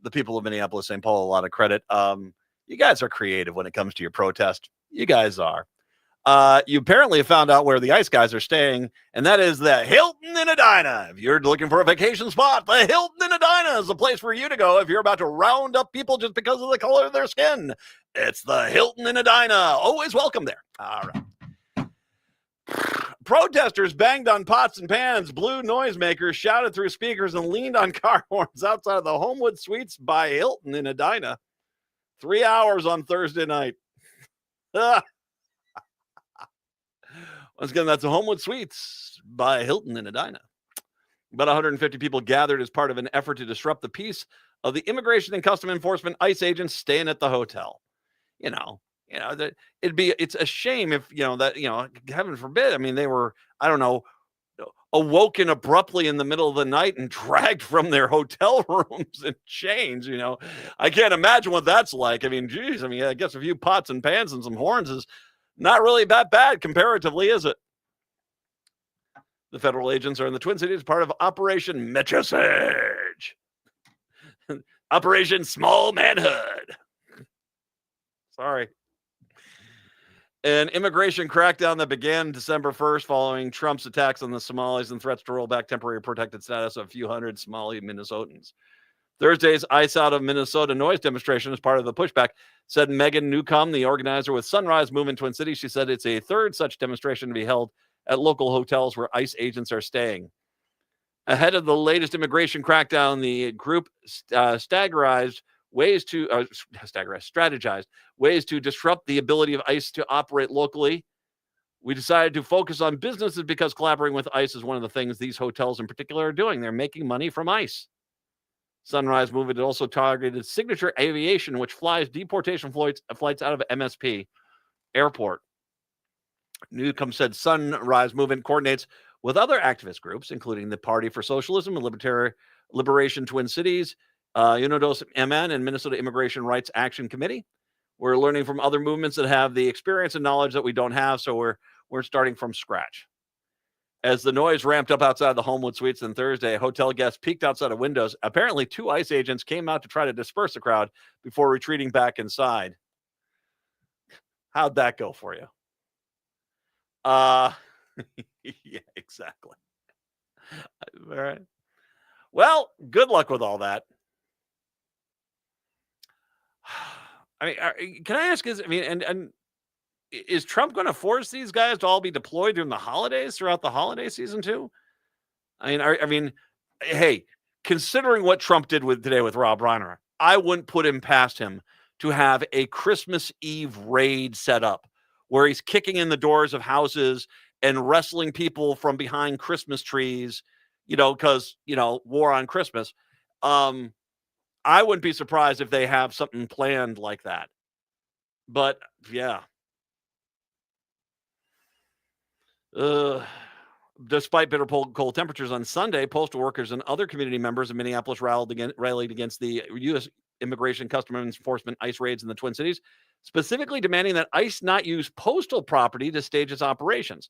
the people of Minneapolis, St. Paul, a lot of credit. You guys are creative when it comes to your protest. You guys are. You apparently have found out where the ice guys are staying, and that is the Hilton in Edina. If you're looking for a vacation spot, the Hilton in Edina is the place for you to go if you're about to round up people just because of the color of their skin. It's the Hilton in Edina. Always welcome there. All right. Protesters banged on pots and pans, blew noisemakers, shouted through speakers, and leaned on car horns outside of the Homewood Suites by Hilton in Edina. 3 hours on Thursday night. Once again, that's the Homewood Suites by Hilton in Edina. About 150 people gathered as part of an effort to disrupt the peace of the Immigration and Custom Enforcement ICE agents staying at the hotel. It's a shame if, heaven forbid, I mean, they were, I don't know, awoken abruptly in the middle of the night and dragged from their hotel rooms in chains. I can't imagine what that's like. I mean, geez, I guess a few pots and pans and some horns is not really that bad comparatively, is it? The federal agents are in the Twin Cities, part of Operation Metro Surge. Operation Small Manhood. Sorry. An immigration crackdown that began December 1st following Trump's attacks on the Somalis and threats to roll back temporary protected status of a few hundred Somali Minnesotans. Thursday's ICE Out of Minnesota noise demonstration as part of the pushback, said Megan Newcomb, the organizer with Sunrise Movement Twin Cities. She said it's a third such demonstration to be held at local hotels where ICE agents are staying. Ahead of the latest immigration crackdown, the group strategized ways to disrupt the ability of ICE to operate locally. We decided to focus on businesses because collaborating with ICE is one of the things these hotels in particular are doing. They're making money from ICE. Sunrise Movement also targeted Signature Aviation, which flies deportation flights out of MSP Airport. Newcomb said Sunrise Movement coordinates with other activist groups, including the Party for Socialism and Liberation Twin Cities, Unidos MN, and Minnesota Immigration Rights Action Committee. We're learning from other movements that have the experience and knowledge that we don't have, so we're starting from scratch. As the noise ramped up outside the Homewood Suites on Thursday, hotel guests peeked outside of windows. Apparently, 2 ICE agents came out to try to disperse the crowd before retreating back inside. How'd that go for you? Yeah, exactly. All right. Well, good luck with all that. I mean, can I ask? Is Trump going to force these guys to all be deployed during the holidays throughout the holiday season too? Hey, considering what Trump did today with Rob Reiner, I wouldn't put him past him to have a Christmas Eve raid set up where he's kicking in the doors of houses and wrestling people from behind Christmas trees, because, war on Christmas. I wouldn't be surprised if they have something planned like that. But, yeah. Despite bitter cold temperatures on Sunday, postal workers and other community members in Minneapolis rallied against the U.S. Immigration Customs Enforcement ICE raids in the Twin Cities, specifically demanding that ICE not use postal property to stage its operations.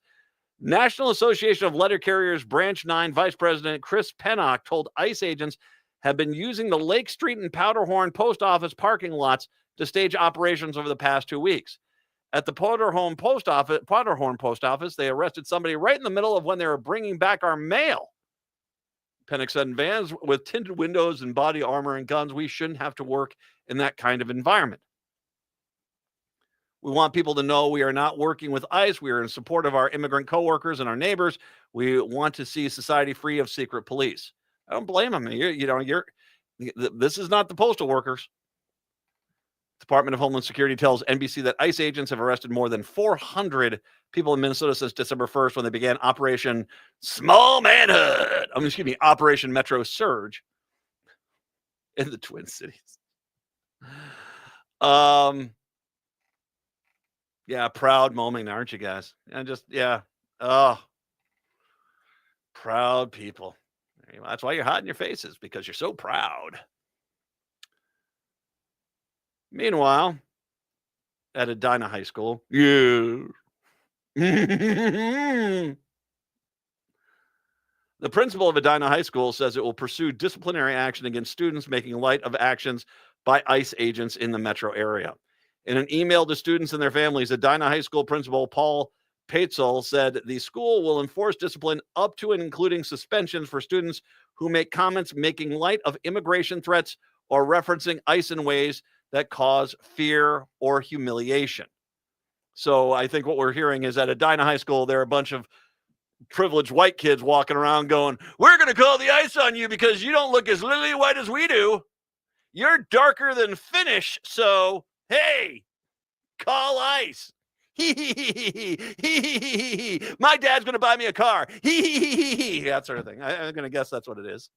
National Association of Letter Carriers Branch 9 Vice President Chris Pennock told ICE agents have been using the Lake Street and Powderhorn post office parking lots to stage operations over the past 2 weeks. At the Powderhorn post office, they arrested somebody right in the middle of when they were bringing back our mail. Pennock said, in vans with tinted windows and body armor and guns, we shouldn't have to work in that kind of environment. We want people to know we are not working with ICE. We are in support of our immigrant coworkers and our neighbors. We want to see society free of secret police. I don't blame them. This is not the postal workers. Department of Homeland Security tells NBC that ICE agents have arrested more than 400 people in Minnesota since December 1st when they began Operation Small Manhood. Operation Metro Surge in the Twin Cities. Yeah, proud moment, aren't you guys? Oh, proud people. That's why you're hot in your faces, because you're so proud. Meanwhile, at Edina High School, the principal of Edina High School says it will pursue disciplinary action against students making light of actions by ICE agents in the metro area. In an email to students and their families, Edina High School principal Paul Paetzel said the school will enforce discipline up to and including suspensions for students who make comments making light of immigration threats or referencing ICE in ways that cause fear or humiliation. So I think what we're hearing is at Edina High School, there are a bunch of privileged white kids walking around going, we're going to call the ICE on you because you don't look as lily white as we do. You're darker than Finnish, so hey, call ICE. My dad's going to buy me a car. That sort of thing. I'm going to guess that's what it is.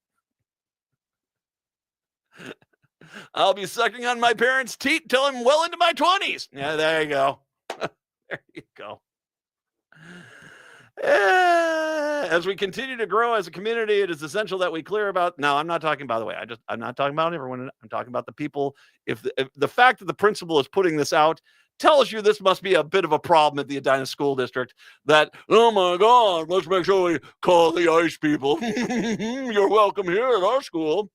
I'll be sucking on my parents' teat till I'm well into my 20s. Yeah, there you go. There you go. As we continue to grow as a community, it is essential that we clear about. Now, I'm not talking, by the way, I'm not talking about everyone. I'm talking about the people. If the fact that the principal is putting this out tells you this must be a bit of a problem at the Edina School District, that, oh my God, let's make sure we call the ICE people. You're welcome here at our school.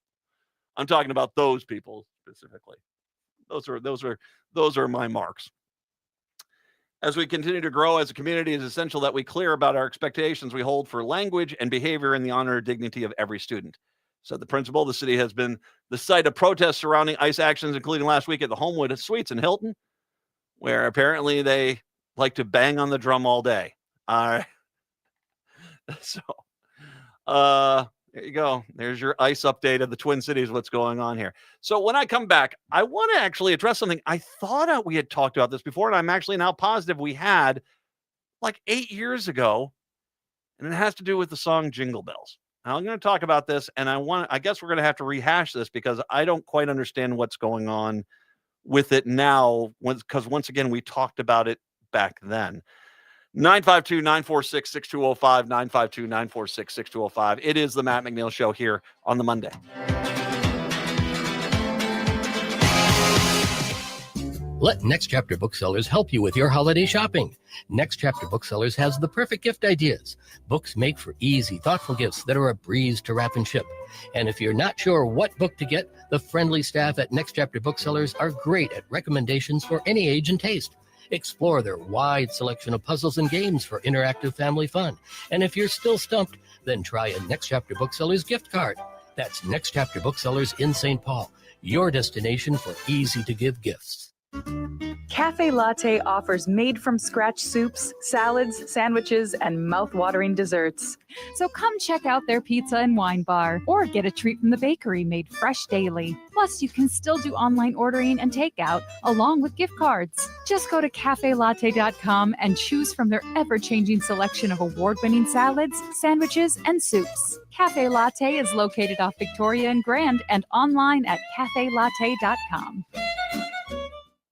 I'm talking about those people specifically. Those are my marks. As we continue to grow as a community, it is essential that we clear about our expectations we hold for language and behavior in the honor and dignity of every student. Said the principal. The city has been the site of protests surrounding ICE actions, including last week at the Homewood Suites in Hilton, where apparently they like to bang on the drum all day. All right. So, there you go. There's your ICE update of the Twin Cities, what's going on here. So when I come back, I want to actually address something. I thought we had talked about this before, and I'm actually now positive we had like 8 years ago, and it has to do with the song Jingle Bells. Now, I'm going to talk about this, and I guess we're going to have to rehash this because I don't quite understand what's going on with it now, because once again, we talked about it back then. 952-946-6205, 952-946-6205. It is the Matt McNeil Show here on the Monday. Let Next Chapter Booksellers help you with your holiday shopping. Next Chapter Booksellers has the perfect gift ideas. Books make for easy, thoughtful gifts that are a breeze to wrap and ship. And if you're not sure what book to get, the friendly staff at Next Chapter Booksellers are great at recommendations for any age and taste. Explore their wide selection of puzzles and games for interactive family fun. And if you're still stumped, then try a Next Chapter Booksellers gift card. That's Next Chapter Booksellers in St. Paul, your destination for easy-to-give gifts. Cafe Latte offers made-from-scratch soups, salads, sandwiches, and mouth-watering desserts. So come check out their pizza and wine bar, or get a treat from the bakery made fresh daily. Plus, you can still do online ordering and takeout, along with gift cards. Just go to cafelatte.com and choose from their ever-changing selection of award-winning salads, sandwiches, and soups. Cafe Latte is located off Victoria and Grand and online at cafelatte.com.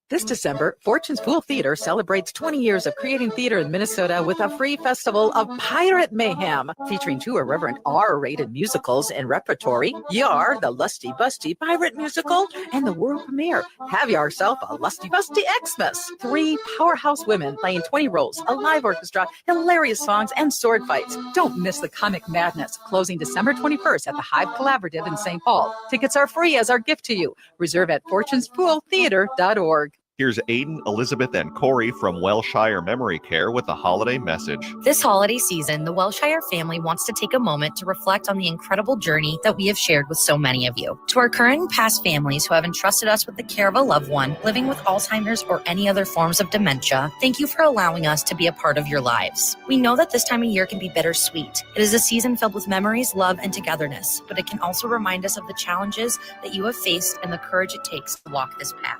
This December, Fortune's Pool Theater celebrates 20 years of creating theater in Minnesota with a free festival of Pirate Mayhem, featuring 2 irreverent R-rated musicals in repertory. Yar, the Lusty Busty Pirate Musical, and the world premiere, Have Yourself a Lusty Busty Xmas. 3 powerhouse women playing 20 roles, a live orchestra, hilarious songs, and sword fights. Don't miss the comic madness, closing December 21st at the Hive Collaborative in St. Paul. Tickets are free as our gift to you. Reserve at fortunespooltheater.org. Here's Aiden, Elizabeth, and Corey from Wellshire Memory Care with a holiday message. This holiday season, the Wellshire family wants to take a moment to reflect on the incredible journey that we have shared with so many of you. To our current and past families who have entrusted us with the care of a loved one living with Alzheimer's or any other forms of dementia, thank you for allowing us to be a part of your lives. We know that this time of year can be bittersweet. It is a season filled with memories, love, and togetherness, but it can also remind us of the challenges that you have faced and the courage it takes to walk this path.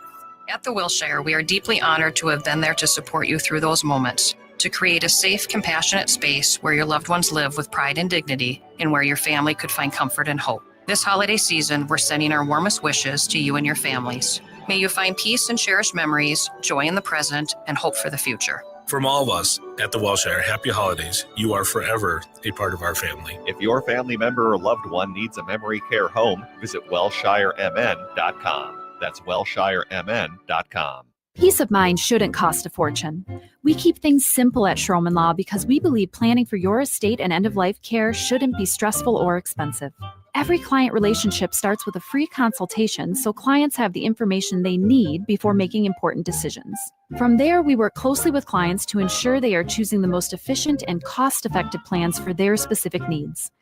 At the Wilshire, we are deeply honored to have been there to support you through those moments, to create a safe, compassionate space where your loved ones live with pride and dignity, and where your family could find comfort and hope. This holiday season, we're sending our warmest wishes to you and your families. May you find peace and cherished memories, joy in the present, and hope for the future. From all of us at the Wellshire, happy holidays. You are forever a part of our family. If your family member or loved one needs a memory care home, visit wellshiremn.com. That's wellshiremn.com. Peace of mind shouldn't cost a fortune. We keep things simple at Schroman Law because we believe planning for your estate and end-of-life care shouldn't be stressful or expensive. Every client relationship starts with a free consultation so clients have the information they need before making important decisions. From there, we work closely with clients to ensure they are choosing the most efficient and cost-effective plans for their specific needs.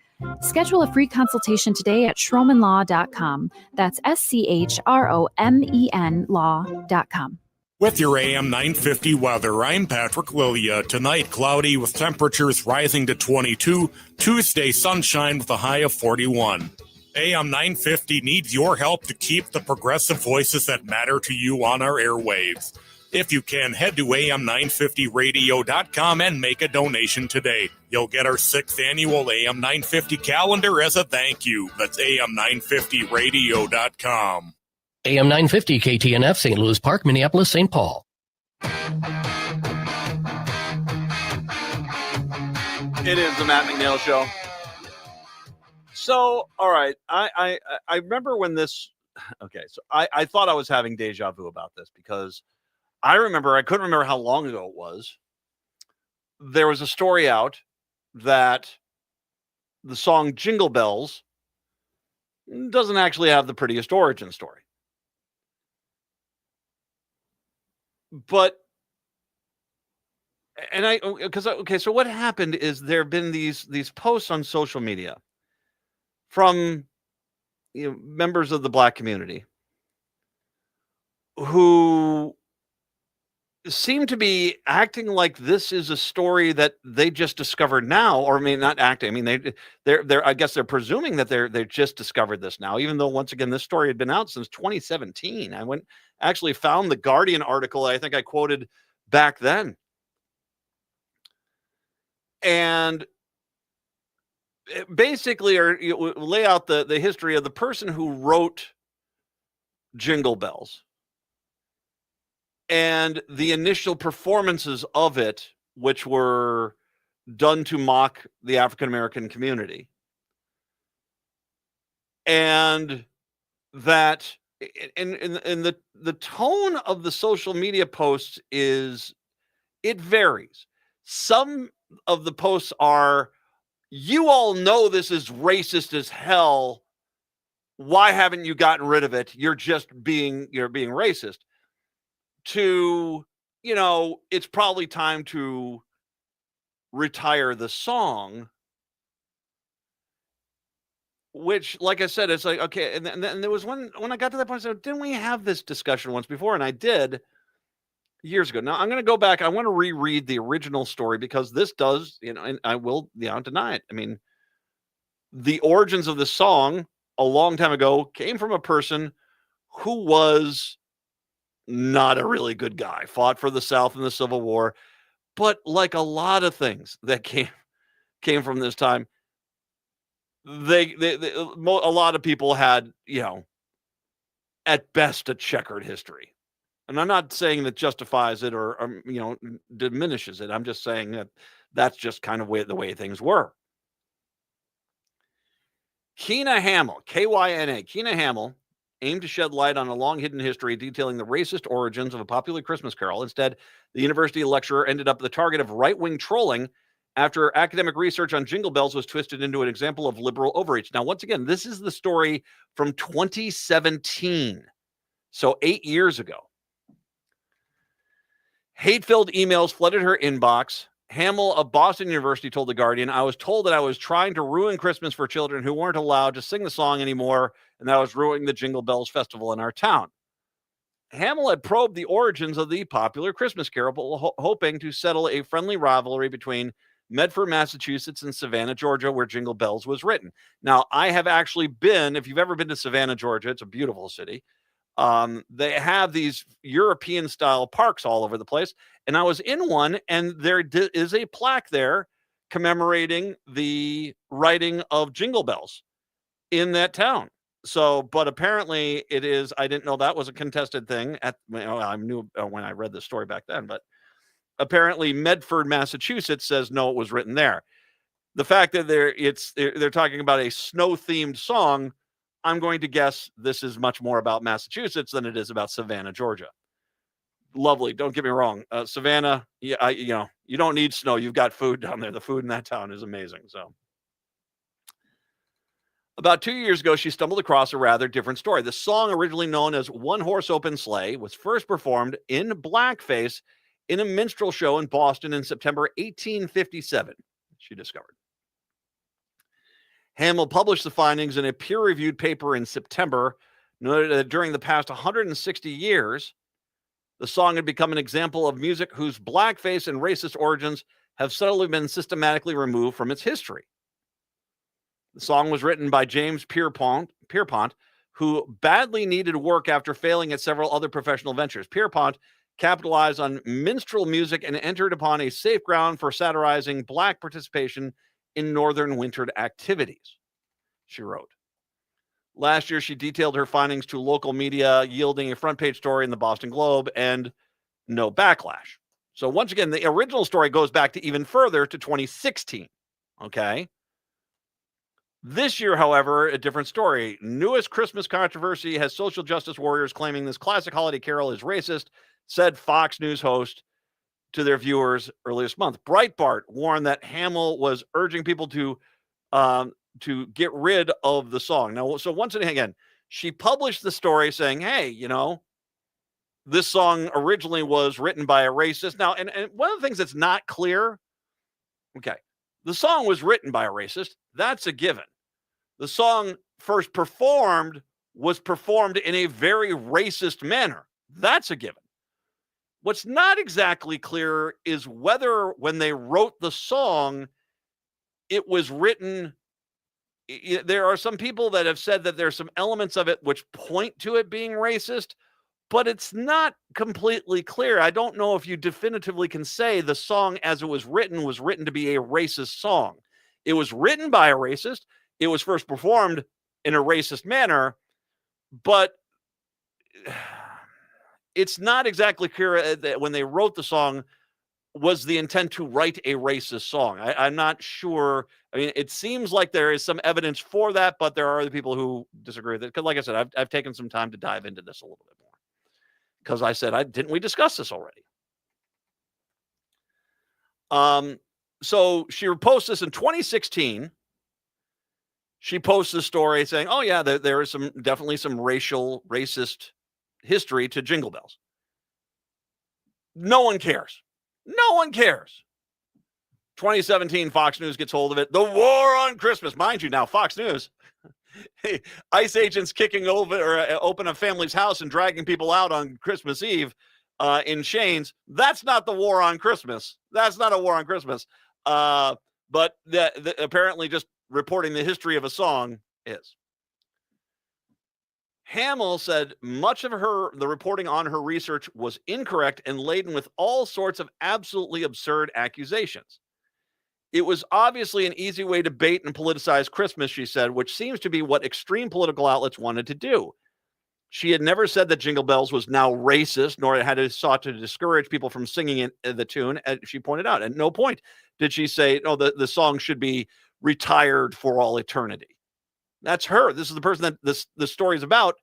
Schedule a free consultation today at schromanlaw.com. That's SCHROMEN law.com. With your AM 950 weather, I'm Patrick Lilia. Tonight, cloudy with temperatures rising to 22. Tuesday, sunshine with a high of 41. AM 950 needs your help to keep the progressive voices that matter to you on our airwaves. If you can, head to am950radio.com and make a donation today. You'll get our 6th annual AM 950 calendar as a thank you. That's am950radio.com. AM 950 KTNF, St. Louis Park, Minneapolis, St. Paul. It is the Matt McNeil Show. So, all right, I remember when this. Okay, so I thought I was having deja vu about this because I couldn't remember how long ago it was. There was a story out that the song Jingle Bells doesn't actually have the prettiest origin story. But, so what happened is there have been these posts on social media from members of the Black community who seem to be acting like this is a story that they just discovered now, or not acting. I mean, they're I guess they're presuming that they just discovered this now, even though once again this story had been out since 2017. I actually found the Guardian article I think I quoted back then, and basically lay out the history of the person who wrote Jingle Bells and the initial performances of it, which were done to mock the African American community. And that in the tone of the social media posts it varies. Some of the posts are, you all know this is racist as hell. Why haven't you gotten rid of it? You're being racist. To, it's probably time to retire the song, which, like I said, it's like, okay. And then there was one, when I got to that point, I said, didn't we have this discussion once before? And I did years ago. Now I'm going to go back. I want to reread the original story because this does, and I will, deny it. I mean, the origins of the song a long time ago came from a person who was not a really good guy, fought for the South in the Civil War, but like a lot of things that came from this time, a lot of people had, at best a checkered history. And I'm not saying that justifies it or diminishes it. I'm just saying that that's just kind of the way things were. Keena Hamill, Kyna, Keena Hamill, aimed to shed light on a long hidden history detailing the racist origins of a popular Christmas carol. Instead, the university lecturer ended up the target of right-wing trolling after academic research on Jingle Bells was twisted into an example of liberal overreach. Now, once again, this is the story from 2017, so 8 years ago. Hate-filled emails flooded her inbox. Hamill of Boston University told The Guardian, I was told that I was trying to ruin Christmas for children who weren't allowed to sing the song anymore, and that I was ruining the Jingle Bells festival in our town. Hamill had probed the origins of the popular Christmas carol, hoping to settle a friendly rivalry between Medford, Massachusetts, and Savannah, Georgia, where Jingle Bells was written. Now, I have actually been, if you've ever been to Savannah, Georgia, it's a beautiful city. They have these European-style parks all over the place, and I was in one, and there is a plaque there commemorating the writing of Jingle Bells in that town. So, but apparently it is, I didn't know that was a contested thing. I knew when I read the story back then, but apparently Medford, Massachusetts says no, it was written there. The fact that they're talking about a snow-themed song, I'm going to guess this is much more about Massachusetts than it is about Savannah, Georgia. Lovely. Don't get me wrong. Savannah, you don't need snow. You've got food down there. The food in that town is amazing. So about 2 years ago, she stumbled across a rather different story. The song, originally known as One Horse Open Sleigh, was first performed in blackface in a minstrel show in Boston in September 1857, she discovered. Hamill published the findings in a peer-reviewed paper in September, noted that during the past 160 years, the song had become an example of music whose blackface and racist origins have subtly been systematically removed from its history. The song was written by James Pierpont, who badly needed work after failing at several other professional ventures. Pierpont capitalized on minstrel music and entered upon a safe ground for satirizing Black participation in northern wintered activities, she wrote. Last year, she detailed her findings to local media, yielding a front page story in the Boston Globe and no backlash. So once again, the original story goes back to even further to 2016. Okay. This year, however, a different story. Newest Christmas controversy has social justice warriors claiming this classic holiday carol is racist, said Fox News host to their viewers earlier this month. Breitbart warned that Hamill was urging people to get rid of the song. Now, so once again, she published the story saying, hey, this song originally was written by a racist. Now, and one of the things that's not clear, okay, the song was written by a racist. That's a given. The song first was performed in a very racist manner. That's a given. What's not exactly clear is whether when they wrote the song, it was written. There are some people that have said that there's some elements of it which point to it being racist, but it's not completely clear. I don't know if you definitively can say the song as it was written to be a racist song. It was written by a racist. It was first performed in a racist manner, but it's not exactly clear that when they wrote the song was the intent to write a racist song. I'm not sure. I mean, it seems like there is some evidence for that, but there are other people who disagree with it. Because like I said, I've taken some time to dive into this a little bit more. Because I said, didn't we discuss this already? So she reposted this in 2016. She posts this story saying, oh yeah, there is definitely some racist history to Jingle Bells. No one cares. No one cares. 2017, Fox News gets hold of it. The war on Christmas. Mind you, now Fox News, ICE agents kicking open a family's house and dragging people out on Christmas Eve in chains. That's not the war on Christmas. That's not a war on Christmas. But apparently just reporting the history of a song is. Hamill said much of the reporting on her research was incorrect and laden with all sorts of absolutely absurd accusations. It was obviously an easy way to bait and politicize Christmas, she said, which seems to be what extreme political outlets wanted to do. She had never said that Jingle Bells was now racist, nor had it sought to discourage people from singing the tune, as she pointed out. At no point did she say, no, the song should be retired for all eternity. That's her. This is the person that the story is about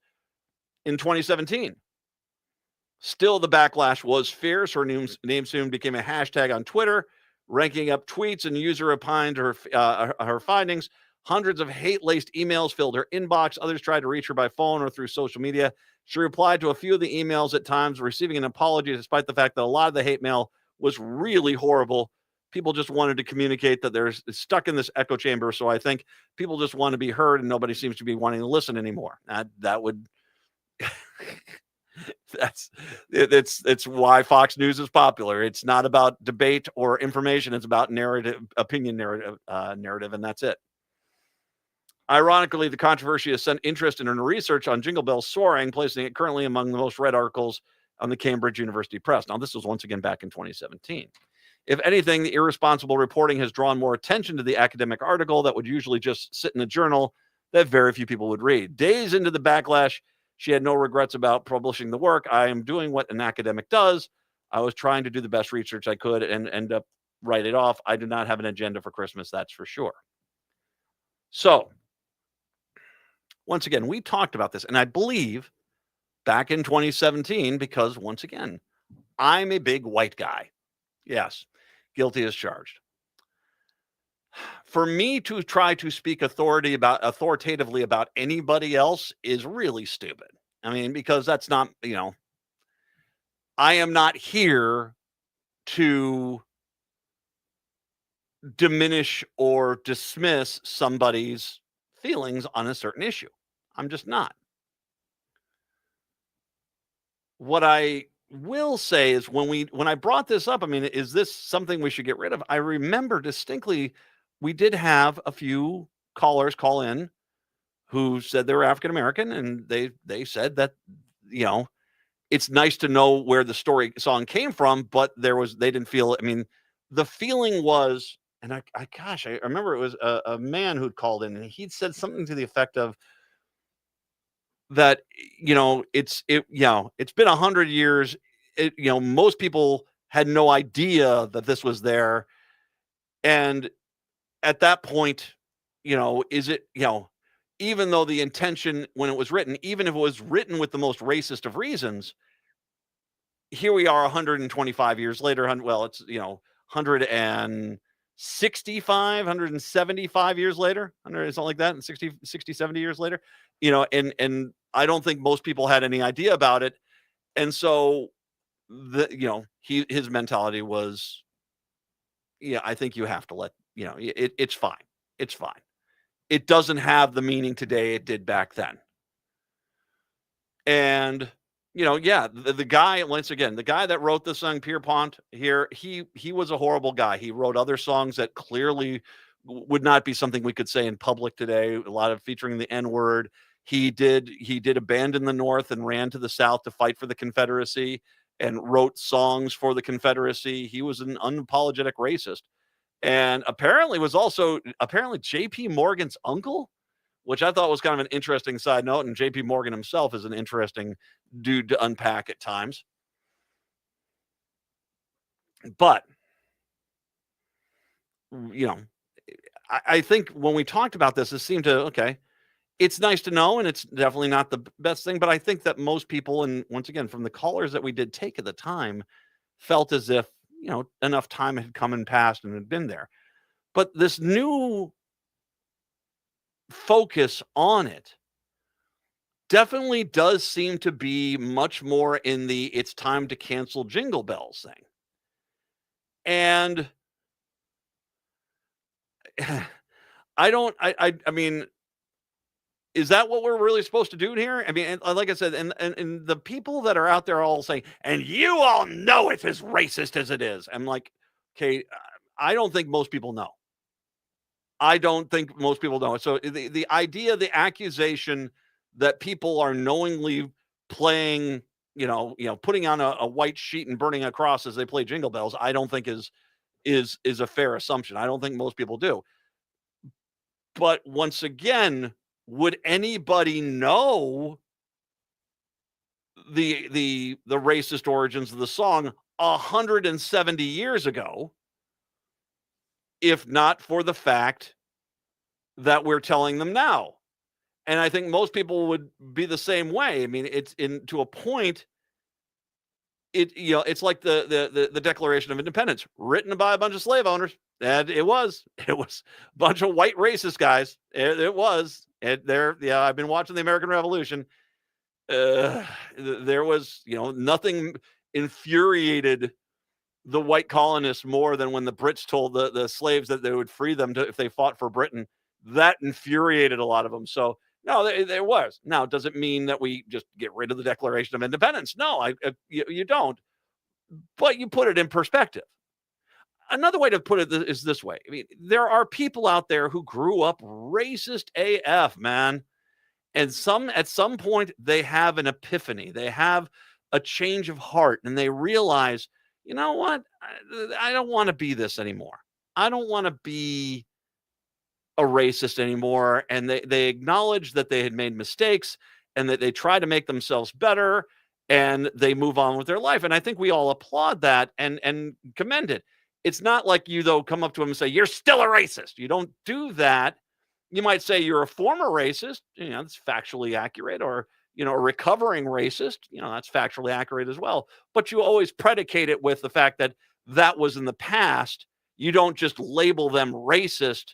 in 2017. Still, the backlash was fierce. Her name soon became a hashtag on Twitter, ranking up tweets and user opined her findings. Hundreds of hate-laced emails filled her inbox. Others tried to reach her by phone or through social media. She replied to a few of the emails at times, receiving an apology despite the fact that a lot of the hate mail was really horrible. People just wanted to communicate that they're stuck in this echo chamber. So I think people just want to be heard and nobody seems to be wanting to listen anymore. That would, it's why Fox News is popular. It's not about debate or information. It's about opinion narrative, and that's it. Ironically, the controversy has sent interest in her research on Jingle Bells soaring, placing it currently among the most read articles on the Cambridge University Press. Now, this was once again back in 2017. If anything, the irresponsible reporting has drawn more attention to the academic article that would usually just sit in a journal that very few people would read. Days into the backlash, she had no regrets about publishing the work. I am doing what an academic does. I was trying to do the best research I could and end up write it off. I do not have an agenda for Christmas, that's for sure. So, once again, we talked about this, and I believe back in 2017, because once again, I'm a big white guy. Yes, guilty as charged. For me to try to speak authoritatively about anybody else is really stupid. I mean, because that's not, I am not here to diminish or dismiss somebody's feelings on a certain issue. I'm just not. What I will say is when I brought this up, I mean, is this something we should get rid of? I remember distinctly we did have a few callers call in who said they were African American, and they said that, you know, it's nice to know where the song came from, but they didn't feel. I mean, the feeling was, and I remember it was a man who'd called in, and he'd said something to the effect of that, you know, it's been 100 years. Most people had no idea that this was there, and at that point, is it, even though the intention when it was written, even if it was written with the most racist of reasons, here we are 125 years later. Well, it's, 165, 175 years later, something like that, and 60, 70 years later, and I don't think most people had any idea about it. And so his mentality was, I think you have to let, it's fine. It's fine. It doesn't have the meaning today it did back then. And, the guy, once again, the guy that wrote the song Pierpont here, he was a horrible guy. He wrote other songs that clearly would not be something we could say in public today. A lot of featuring the N-word. He did abandon the North and ran to the South to fight for the Confederacy and wrote songs for the Confederacy. He was an unapologetic racist. And apparently J.P. Morgan's uncle, which I thought was kind of an interesting side note. And J.P. Morgan himself is an interesting dude to unpack at times. But, I think when we talked about this, it seemed to, okay, it's nice to know, and it's definitely not the best thing. But I think that most people, and once again, from the callers that we did take at the time, felt as if, enough time had come and passed and had been there. But this new focus on it definitely does seem to be much more in the it's time to cancel Jingle Bells thing. And I mean, is that what we're really supposed to do here? I mean, like I said, and the people that are out there all saying, and you all know it's as racist as it is. I'm like, okay, I don't think most people know. I don't think most people know. So the idea, the accusation that people are knowingly playing, putting on a white sheet and burning a cross as they play Jingle Bells, I don't think is a fair assumption. I don't think most people do. But once again, would anybody know the racist origins of the song 170 years ago if not for the fact that we're telling them now? And I think most people would be the same way. I mean, it's to a point. It's like the Declaration of Independence, written by a bunch of slave owners, and it was a bunch of white racist guys. It was. I've been watching the American Revolution. There was, nothing infuriated the white colonists more than when the Brits told the slaves that they would free them if they fought for Britain. That infuriated a lot of them. So no, there was. Now, does it mean that we just get rid of the Declaration of Independence? No, you don't. But you put it in perspective. Another way to put it is this way. I mean, there are people out there who grew up racist AF, man. And at some point, they have an epiphany. They have a change of heart, and they realize, you know what? I don't want to be this anymore. I don't want to be a racist anymore. And they acknowledge that they had made mistakes and that they try to make themselves better, and they move on with their life. And I think we all applaud that and commend it. It's not like you, though, come up to them and say, you're still a racist. You don't do that. You might say you're a former racist. That's factually accurate. Or, a recovering racist. That's factually accurate as well. But you always predicate it with the fact that that was in the past. You don't just label them racist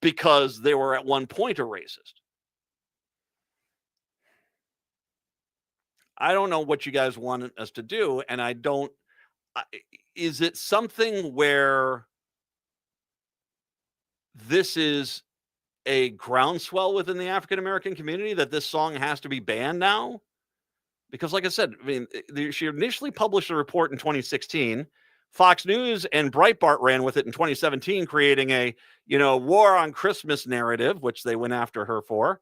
because they were at one point a racist. I don't know what you guys want us to do. And I don't. Is it something where this is a groundswell within the African American community that this song has to be banned now? Because, like I said, I mean, she initially published a report in 2016 Fox News and Breitbart ran with it in 2017, creating a, war on Christmas narrative, which they went after her for.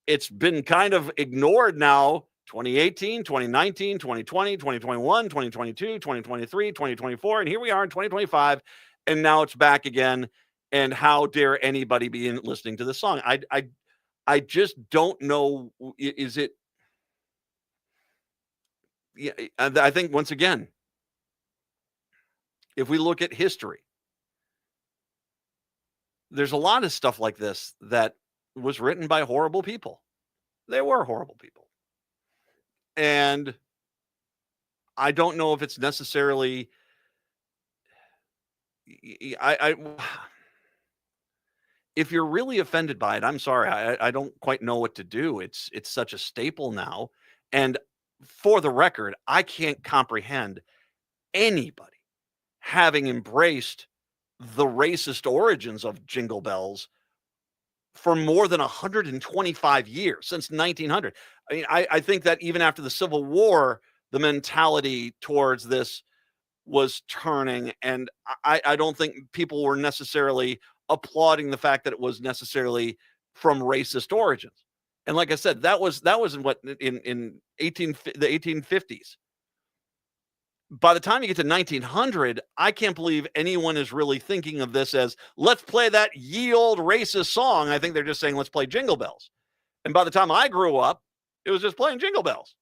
It's been kind of ignored now. 2018, 2019, 2020, 2021, 2022, 2023, 2024, and here we are in 2025, and now it's back again. And how dare anybody be listening to this song? I just don't know. Is it? Yeah, I think once again, if we look at history, there's a lot of stuff like this that was written by horrible people. They were horrible people. And I don't know if it's necessarily, if you're really offended by it, I'm sorry. I don't quite know what to do. It's such a staple now. And for the record, I can't comprehend anybody having embraced the racist origins of Jingle Bells for more than 125 years, since 1900. I mean, I think that even after the Civil War, the mentality towards this was turning, and I don't think people were necessarily applauding the fact that it was necessarily from racist origins. And like I said, that was in the 1850s. By the time you get to 1900, I can't believe anyone is really thinking of this as, let's play that ye old racist song. I think they're just saying, let's play Jingle Bells. And by the time I grew up, it was just playing Jingle Bells.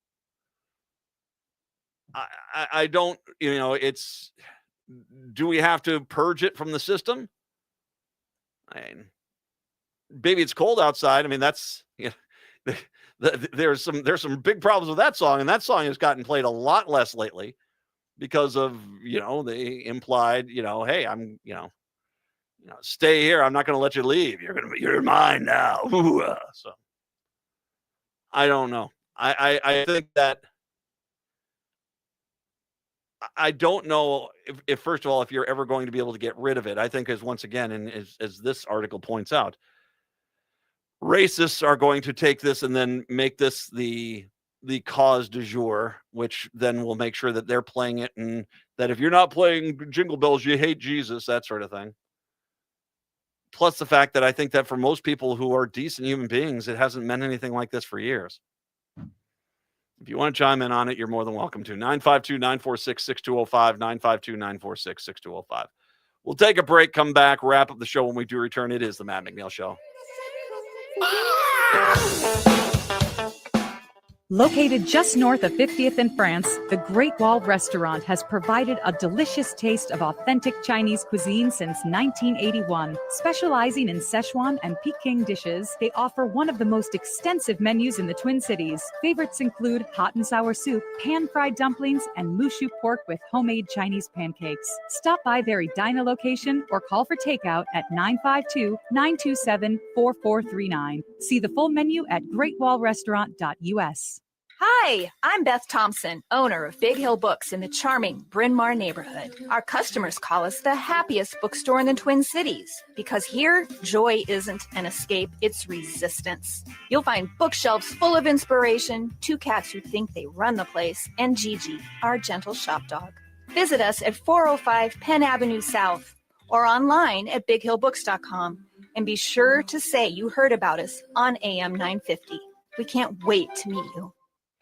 I don't, it's, do we have to purge it from the system? I mean, Baby It's Cold Outside. I mean, that's, there's some big problems with that song, and that song has gotten played a lot less lately because of, they implied, hey, I'm, stay here. I'm not going to let you leave. You're mine now. So I don't know. I think that, I don't know if first of all, if you're ever going to be able to get rid of it. I think once again, and as this article points out, racists are going to take this and then make this the cause du jour, which then will make sure that they're playing it, and that if you're not playing Jingle Bells, you hate Jesus, that sort of thing. Plus the fact that I think that for most people who are decent human beings, it hasn't meant anything like this for years. If you want to chime in on it, you're more than welcome to. 952-946-6205, 952-946-6205. We'll take a break, come back, wrap up the show when we do return. It is the Matt McNeil Show. Located just north of 50th in France, the Great Wall Restaurant has provided a delicious taste of authentic Chinese cuisine since 1981. Specializing in Szechuan and Peking dishes, they offer one of the most extensive menus in the Twin Cities. Favorites include hot and sour soup, pan-fried dumplings, and mushu pork with homemade Chinese pancakes. Stop by their Edina location or call for takeout at 952-927-4439. See the full menu at greatwallrestaurant.us. Hi, I'm Beth Thompson, owner of Big Hill Books in the charming Bryn Mawr neighborhood. Our customers call us the happiest bookstore in the Twin Cities because here, joy isn't an escape, it's resistance. You'll find bookshelves full of inspiration, two cats who think they run the place, and Gigi, our gentle shop dog. Visit us at 405 Penn Avenue South or online at bighillbooks.com, and be sure to say you heard about us on AM 950. We can't wait to meet you.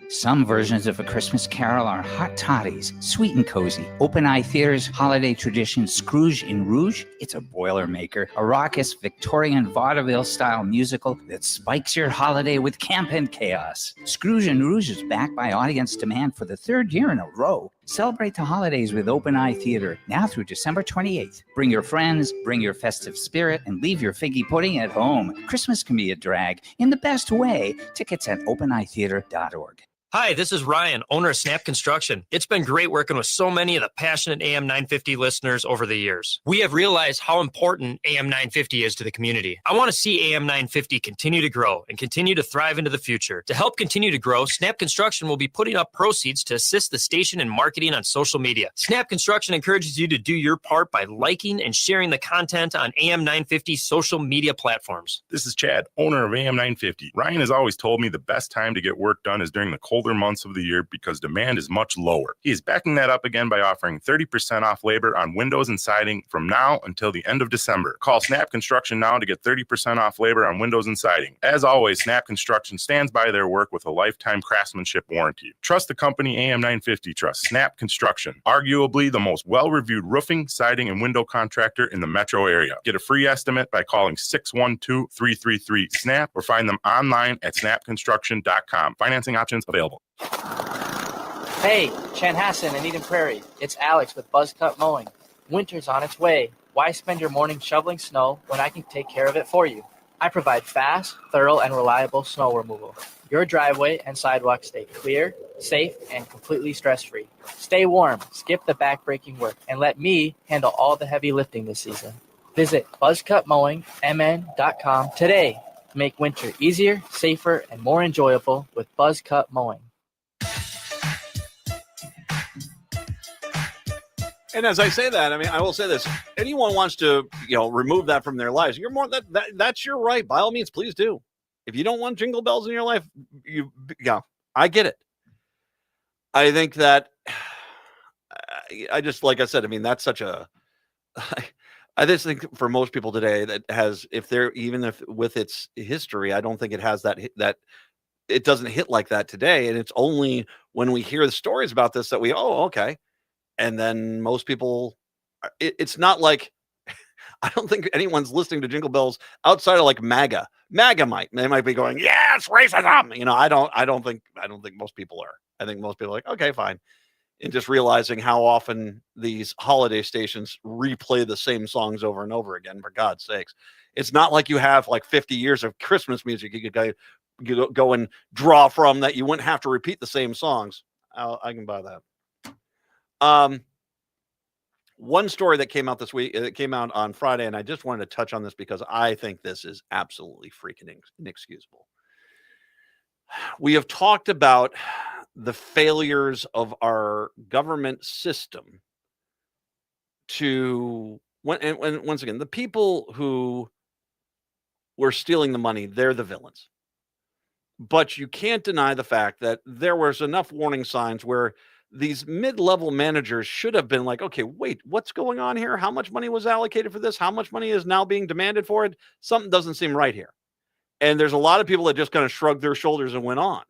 Some versions of A Christmas Carol are hot toddies, sweet and cozy. Open Eye Theater's holiday tradition, Scrooge in Rouge, it's a Boilermaker, a raucous Victorian vaudeville-style musical that spikes your holiday with camp and chaos. Scrooge in Rouge is backed by audience demand for the third year in a row. Celebrate the holidays with Open Eye Theater, now through December 28th. Bring your friends, bring your festive spirit, and leave your figgy pudding at home. Christmas can be a drag in the best way. Tickets at openeyetheater.org. Hi, this is Ryan, owner of Snap Construction. It's been great working with so many of the passionate AM 950 listeners over the years. We have realized how important AM 950 is to the community. I want to see AM 950 continue to grow and continue to thrive into the future. To help continue to grow, Snap Construction will be putting up proceeds to assist the station in marketing on social media. Snap Construction encourages you to do your part by liking and sharing the content on AM 950 social media platforms. This is Chad, owner of AM 950. Ryan has always told me the best time to get work done is during the cold colder months of the year because demand is much lower. He is backing that up again by offering 30% off labor on windows and siding from now until the end of December. Call Snap Construction now to get 30% off labor on windows and siding. As always, Snap Construction stands by their work with a lifetime craftsmanship warranty. Trust the company AM950 trusts Snap Construction, arguably the most well-reviewed roofing, siding, and window contractor in the metro area. Get a free estimate by calling 612-333-SNAP or find them online at snapconstruction.com. Financing options available. Hey, Chanhassen and Eden Prairie. It's Alex with Buzzcut Mowing. Winter's on its way. Why spend your morning shoveling snow when I can take care of it for you? I provide fast, thorough, and reliable snow removal. Your driveway and sidewalk stay clear, safe, and completely stress-free. Stay warm, skip the back-breaking work, and let me handle all the heavy lifting this season. Visit buzzcutmowingmn.com today. Make winter easier, safer, and more enjoyable with Buzzcut Mowing. And as I say that, I mean, I will say this: anyone wants to, remove that from their lives, you're more that's your right. By all means, please do. If you don't want jingle bells in your life, I get it. I think that I just, like I said, I mean, that's such a. I just think for most people today that has, with its history, I don't think it has that it doesn't hit like that today. And it's only when we hear the stories about this that okay. And then most people, it's not like, I don't think anyone's listening to jingle bells outside of like MAGA. They might be going, yeah, it's racism. I don't think most people are. I think most people are like, okay, fine. And just realizing how often these holiday stations replay the same songs over and over again, for God's sakes. It's not like you have like 50 years of Christmas music you could go and draw from that you wouldn't have to repeat the same songs. I can buy that. One story that came out this week, it came out on Friday, and I just wanted to touch on this because I think this is absolutely freaking inexcusable. We have talked about the failures of our government system once again, the people who were stealing the money, they're the villains. But you can't deny the fact that there was enough warning signs where these mid-level managers should have been like, okay, wait, what's going on here? How much money was allocated for this? How much money is now being demanded for it? Something doesn't seem right here. And there's a lot of people that just kind of shrugged their shoulders and went on.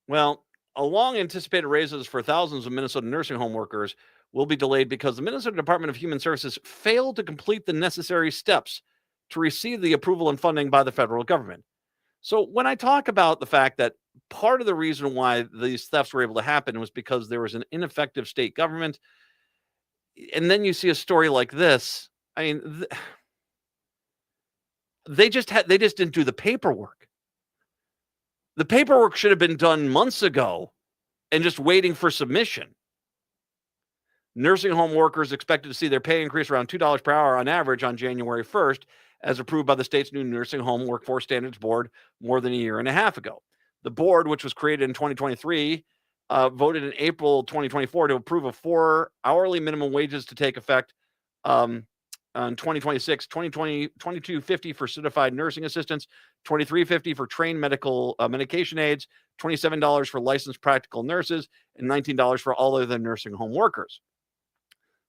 Well, a long anticipated raises for thousands of Minnesota nursing home workers will be delayed because the Minnesota Department of Human Services failed to complete the necessary steps to receive the approval and funding by the federal government. So when I talk about the fact that part of the reason why these thefts were able to happen was because there was an ineffective state government, and then you see a story like this, I mean, they just didn't do the paperwork. The paperwork should have been done months ago and just waiting for submission. Nursing home workers expected to see their pay increase around $2 per hour on average on January 1st, as approved by the state's new Nursing Home Workforce Standards Board more than a year and a half ago. The board, which was created in 2023, voted in April 2024 to approve of 4 hourly minimum wages to take effect on 2026, $22.50 for certified nursing assistants, $23.50 for trained medication aides, $27 for licensed practical nurses, and $19 for all other nursing home workers.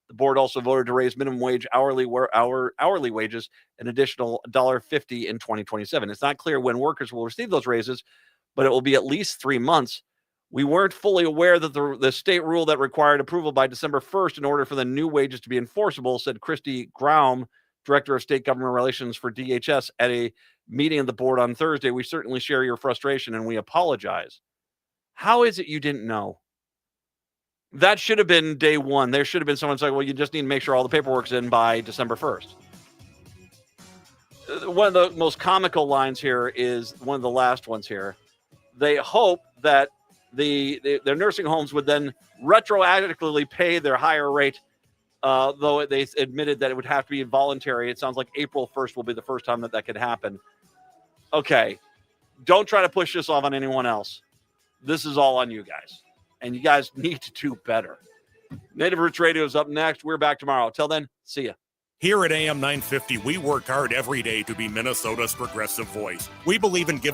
The board also voted to raise minimum wage hourly wages an additional $1.50 in 2027. It's not clear when workers will receive those raises, but it will be at least 3 months. We weren't fully aware that the state rule that required approval by December 1st in order for the new wages to be enforceable, said Christy Graum, Director of State Government Relations for DHS, at a meeting of the board on Thursday. We certainly share your frustration and we apologize. How is it you didn't know? That should have been day one. There should have been someone saying, well, you just need to make sure all the paperwork's in by December 1st. One of the most comical lines here is one of the last ones here. They hope that their nursing homes would then retroactively pay their higher rate, though they admitted that it would have to be voluntary. It sounds like April 1st will be the first time that could happen. Okay, don't try to push this off on anyone else. This is all on you guys, and you guys need to do better. Native Roots Radio is up next. We're back tomorrow. Till then, see ya. Here at AM 950, we work hard every day to be Minnesota's progressive voice. We believe in giving